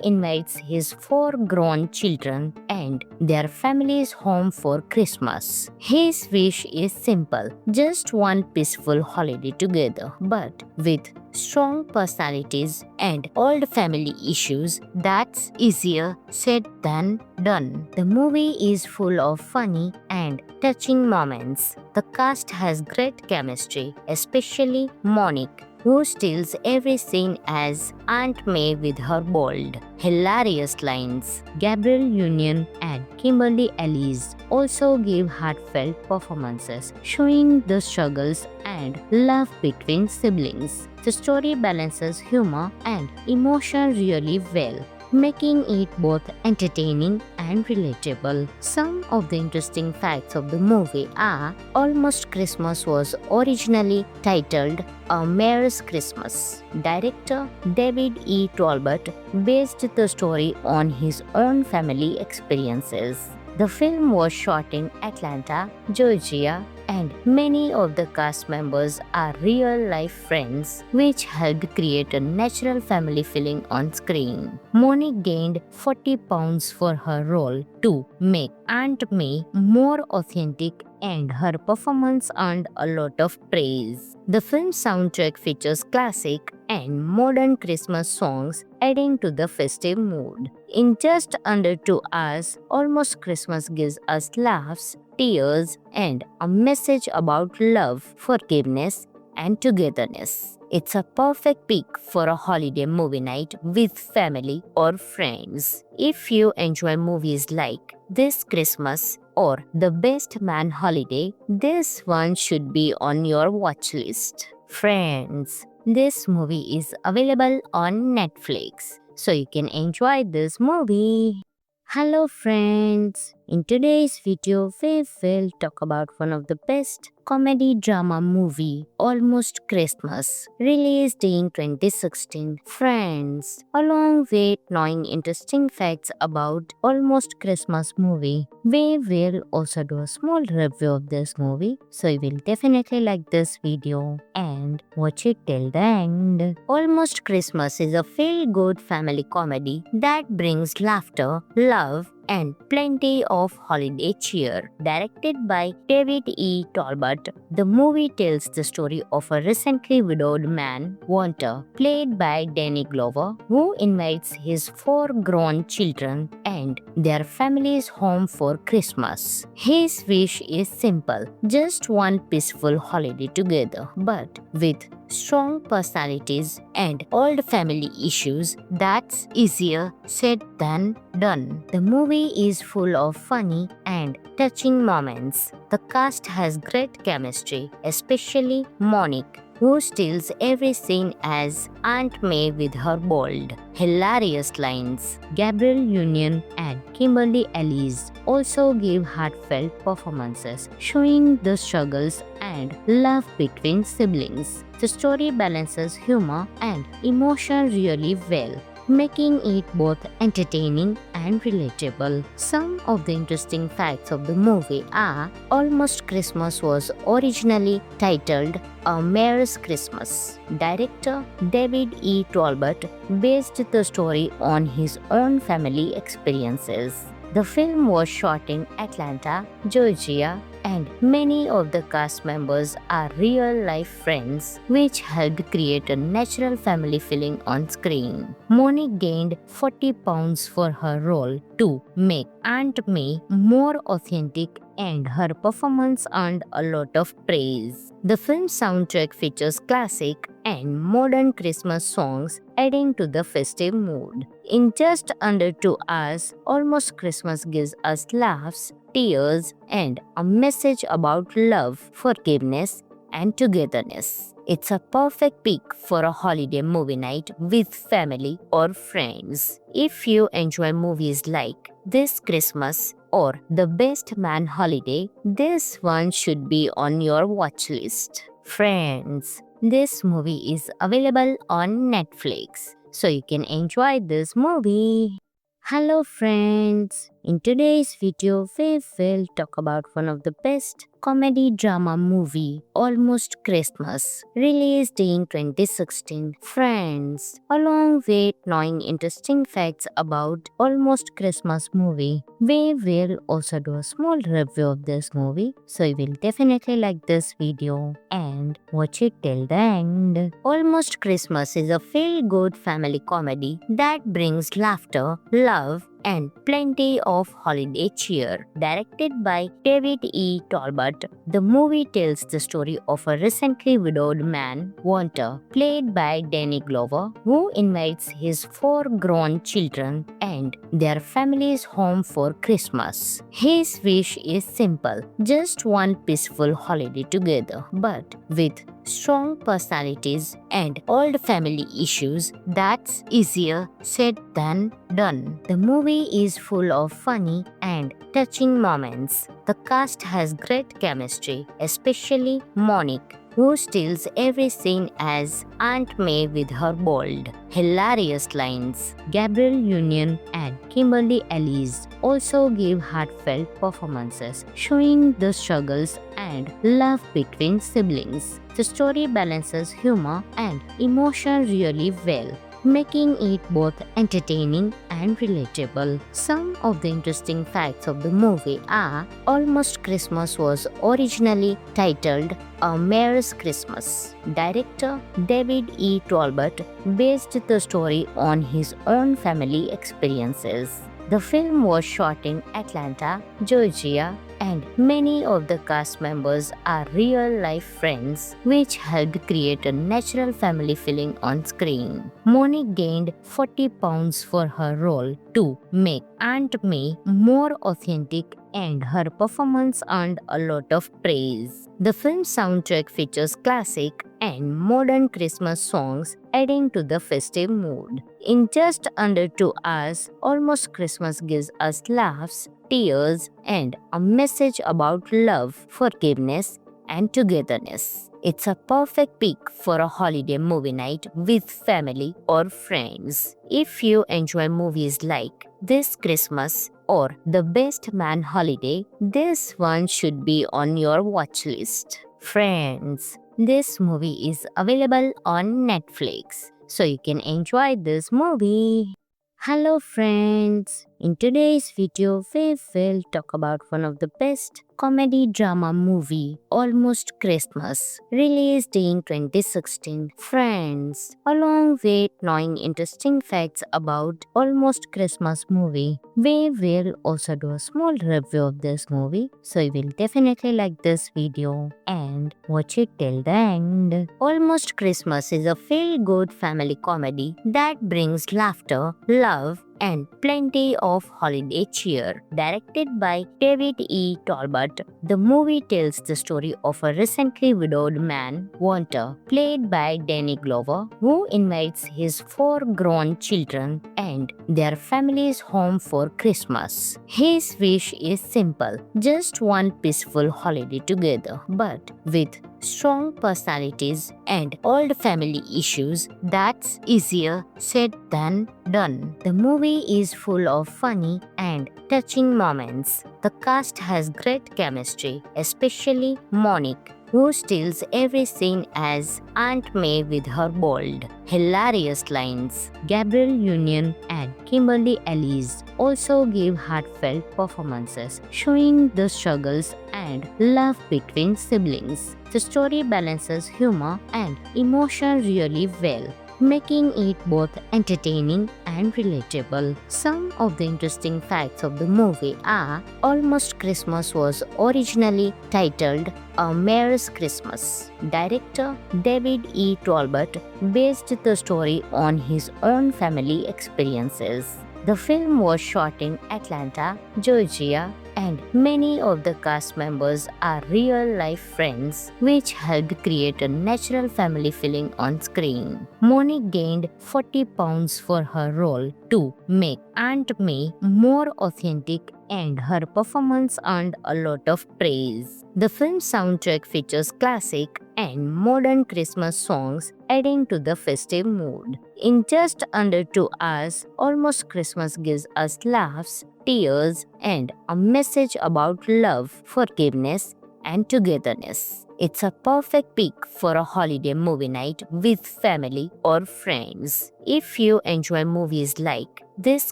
invites his 4 grown children and their families home for Christmas. His wish is simple, just one peaceful holiday together, but with strong personalities and old family issues, that's easier said than done. The movie is full of funny and touching moments. The cast has great chemistry, especially Monique, who steals every scene as Aunt May with her bold, hilarious lines. Gabrielle Union and Kimberly Elise also give heartfelt performances, showing the struggles and love between siblings. The story balances humor and emotion really well, making it both entertaining and relatable. Some of the interesting facts of the movie are: Almost Christmas was originally titled A Mare's Christmas. Director David E. Talbot based the story on his own family experiences. The film was shot in Atlanta, Georgia, and many of the cast members are real-life friends, which helped create a natural family feeling on screen. Monique gained 40 pounds for her role to make Aunt May more authentic, and her performance earned a lot of praise. The film's soundtrack features classic and modern Christmas songs, adding to the festive mood. In just under 2 hours, Almost Christmas gives us laughs, tears, and a message about love, forgiveness, and togetherness. It's a perfect pick for a holiday movie night with family or friends. If you enjoy movies like This Christmas or The Best Man Holiday, this one should be on your watch list. Friends, this movie is available on Netflix, so you can enjoy this movie. Hello friends, in today's video we will talk about one of the best comedy drama movie, Almost Christmas, released in 2016. Friends, along with knowing interesting facts about Almost Christmas movie, we will also do a small review of this movie, so you will definitely like this video and watch it till the end. Almost Christmas is a feel-good family comedy that brings laughter, love, and plenty of holiday cheer. Directed by David E. Talbot, the movie tells the story of a recently widowed man, Walter, played by Danny Glover, who invites his 4 grown children and their families home for Christmas. His wish is simple, just one peaceful holiday together, but with strong personalities and old family issues, that's easier said than done. The movie is full of funny and touching moments. The cast has great chemistry, especially Monique, who steals every scene as Aunt May with her bold, hilarious lines. Gabrielle Union and Kimberly Elise also give heartfelt performances, showing the struggles and love between siblings. The story balances humor and emotion really well, making it both entertaining and relatable. Some of the interesting facts of the movie are: Almost Christmas was originally titled A Merry Christmas. Director David E. Talbot based the story on his own family experiences. The film was shot in Atlanta, Georgia, and many of the cast members are real-life friends, which helped create a natural family feeling on screen. Monique gained 40 pounds for her role to make Aunt May more authentic, and her performance earned a lot of praise. The film's soundtrack features classic and modern Christmas songs, adding to the festive mood. In just under 2 hours, Almost Christmas gives us laughs, tears, and a message about love, forgiveness, and togetherness. It's a perfect pick for a holiday movie night with family or friends. If you enjoy movies like This Christmas or The Best Man Holiday, this one should be on your watch list. Friends, this movie is available on Netflix, so you can enjoy this movie. Hello friends, in today's video we will talk about one of the best comedy drama movie, Almost Christmas, released in 2016. Friends, along with knowing interesting facts about Almost Christmas movie, we will also do a small review of this movie, so you will definitely like this video and watch it till the end. Almost Christmas is a feel-good family comedy that brings laughter, love, and plenty of holiday cheer. Directed by David E. Talbot, the movie tells the story of a recently widowed man, Walter, played by Danny Glover, who invites his 4 grown children and their families home for Christmas. His wish is simple, just one peaceful holiday together, but with strong personalities and old family issues, that's easier said than done. The movie is full of funny and touching moments. The cast has great chemistry, especially Monique, who steals every scene as Aunt May with her bold, hilarious lines. Gabrielle Union and Kimberly Elise also give heartfelt performances, showing the struggles and love between siblings. The story balances humor and emotion really well, making it both entertaining and relatable. Some of the interesting facts of the movie are: Almost Christmas was originally titled A Merry Christmas. Director David E. Talbot based the story on his own family experiences. The film was shot in Atlanta, Georgia, and many of the cast members are real-life friends, which helped create a natural family feeling on screen. Monique gained 40 pounds for her role to make Aunt May more authentic, and her performance earned a lot of praise. The film's soundtrack features classic and modern Christmas songs, adding to the festive mood. In just under 2 hours, Almost Christmas gives us laughs, tears, and a message about love, forgiveness, and togetherness. It's a perfect pick for a holiday movie night with family or friends. If you enjoy movies like This Christmas or The Best Man Holiday, this one should be on your watch list. Friends, this movie is available on Netflix, so you can enjoy this movie. Hello friends, in today's video we will talk about one of the best comedy drama movie, Almost Christmas, released in 2016. Friends, along with knowing interesting facts about Almost Christmas movie, we will also do a small review of this movie, so you will definitely like this video and watch it till the end. Almost Christmas is a feel-good family comedy that brings laughter, love, and plenty of holiday cheer. Directed by David E. Talbot, the movie tells the story of a recently widowed man, Walter, played by Danny Glover, who invites his four grown children and their families home for Christmas. His wish is simple, just one peaceful holiday together, but with strong personalities and old family issues, that's easier said than done. The movie is full of funny and touching moments. The cast has great chemistry, especially Monique, who steals every scene as Aunt May with her bold, hilarious lines. Gabrielle Union and Kimberly Elise also give heartfelt performances, showing the struggles and love between siblings. The story balances humor and emotion really well, making it both entertaining and relatable. Some of the interesting facts of the movie are: Almost Christmas was originally titled A Merry Christmas. Director David E. Talbot based the story on his own family experiences. The film was shot in Atlanta, Georgia, and many of the cast members are real-life friends, which helped create a natural family feeling on screen. Monique gained 40 pounds for her role to make Aunt May more authentic, and her performance earned a lot of praise. The film's soundtrack features classic and modern Christmas songs, adding to the festive mood. In just under 2 hours, Almost Christmas gives us laughs, tears, and a message about love, forgiveness, and togetherness. It's a perfect pick for a holiday movie night with family or friends. If you enjoy movies like This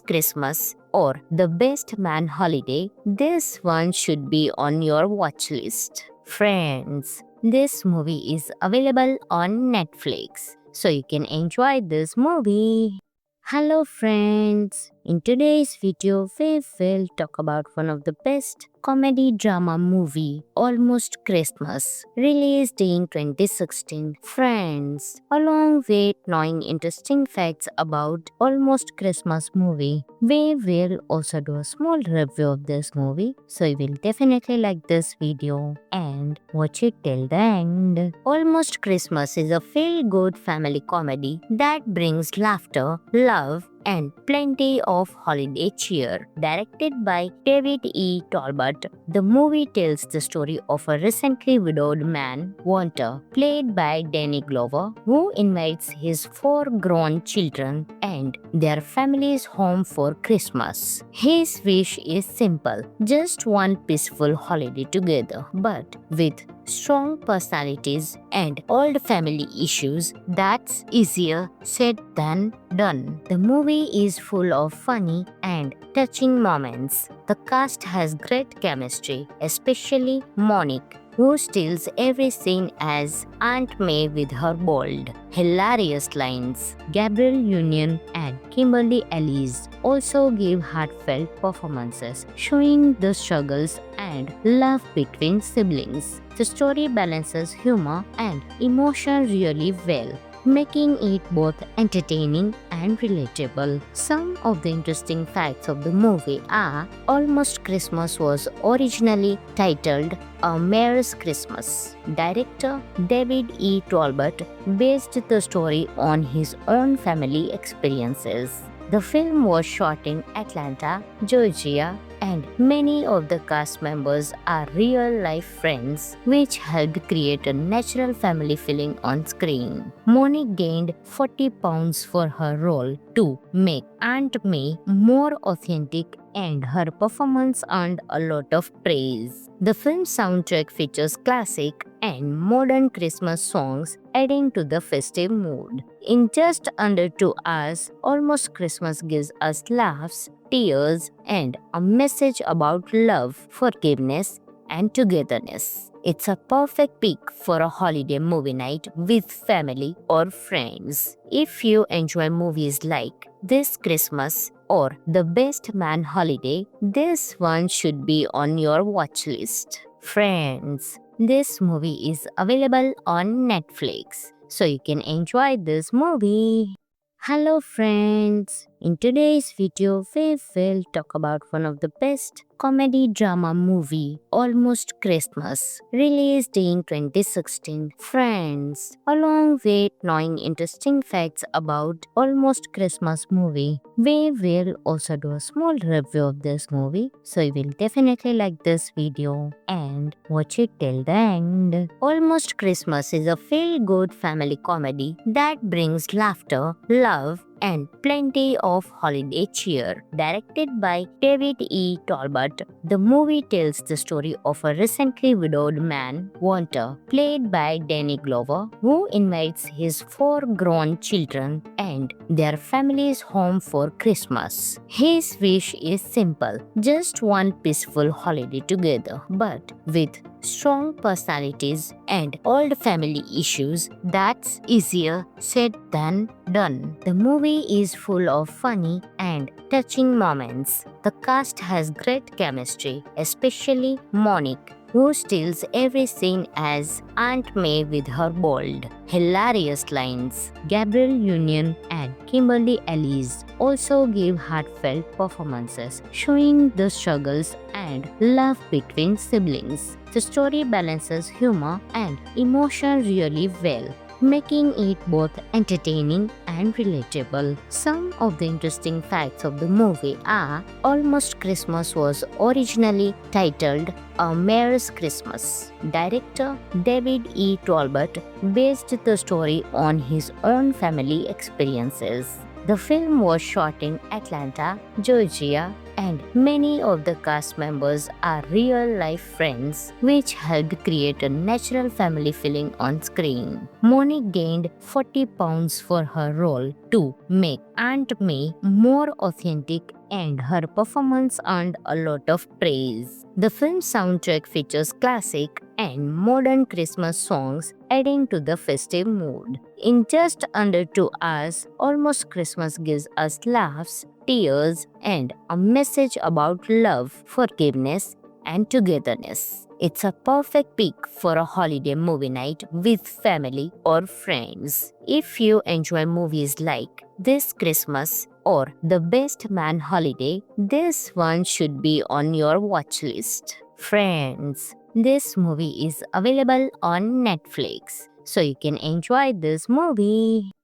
Christmas or The Best Man Holiday, this one should be on your watch list. Friends, this movie is available on Netflix, so you can enjoy this movie. Hello friends, in today's video we will talk about one of the best comedy drama movie, Almost Christmas, released in 2016. Friends, along with knowing interesting facts about Almost Christmas movie, we will also do a small review of this movie, so you will definitely like this video and watch it till the end. Almost Christmas is a feel-good family comedy that brings laughter, love, and plenty of holiday cheer. Directed by David E. Talbot, the movie tells the story of a recently widowed man, Walter, played by Danny Glover, who invites his four grown children and their families home for Christmas. His wish is simple, just one peaceful holiday together, but with strong personalities and old family issues, that's easier said than done. The movie is full of funny and touching moments. The cast has great chemistry, especially Monique, who steals every scene as Aunt May with her bold, hilarious lines. Gabrielle Union and Kimberly Elise also give heartfelt performances, showing the struggles and love between siblings. The story balances humor and emotion really well, making it both entertaining and relatable. Some of the interesting facts of the movie are: Almost Christmas was originally titled A Merry Christmas. Director David E. Talbot based the story on his own family experiences. The film was shot in Atlanta, Georgia, and many of the cast members are real-life friends, which helped create a natural family feeling on screen. Monique gained 40 pounds for her role to make Aunt May more authentic, and her performance earned a lot of praise. The film's soundtrack features classic and modern Christmas songs, adding to the festive mood. In just under 2 hours, Almost Christmas gives us laughs, tears, and a message about love, forgiveness, and togetherness. It's a perfect pick for a holiday movie night with family or friends. If you enjoy movies like This Christmas or The Best Man Holiday, this one should be on your watch list. Friends, this movie is available on Netflix, so you can enjoy this movie. Hello friends, In today's video, we will talk about one of the best comedy drama movie, Almost Christmas, released in 2016. Friends, along with knowing interesting facts about Almost Christmas movie, we will also do a small review of this movie. So you will definitely like this video and watch it till the end. Almost Christmas is a feel-good family comedy that brings laughter, love, and plenty of holiday cheer. Directed by David E. Talbot, the movie tells the story of a recently widowed man, Walter, played by Danny Glover, who invites his 4 grown children and their families home for Christmas. His wish is simple, just one peaceful holiday together, but with strong personalities and old family issues, that's easier said than done. The movie is full of funny and touching moments. The cast has great chemistry, especially Monique, who steals every scene as Aunt May with her bold, hilarious lines. Gabrielle Union and Kimberly Elise also give heartfelt performances, showing the struggles and love between siblings. The story balances humor and emotion really well, making it both entertaining and relatable. Some of the interesting facts of the movie are Almost Christmas was originally titled A Mare's Christmas. Director David E. Talbot based the story on his own family experiences. The film was shot in Atlanta, Georgia, and many of the cast members are real-life friends, which helped create a natural family feeling on screen. Monique gained 40 pounds for her role to make Aunt May more authentic, and her performance earned a lot of praise. The film's soundtrack features classic and modern Christmas songs, adding to the festive mood. In just under 2 hours, Almost Christmas gives us laughs, tears, and a message about love, forgiveness, and togetherness. It's a perfect pick for a holiday movie night with family or friends. If you enjoy movies like This Christmas or The Best Man Holiday, this one should be on your watch list. Friends, this movie is available on Netflix, so you can enjoy this movie.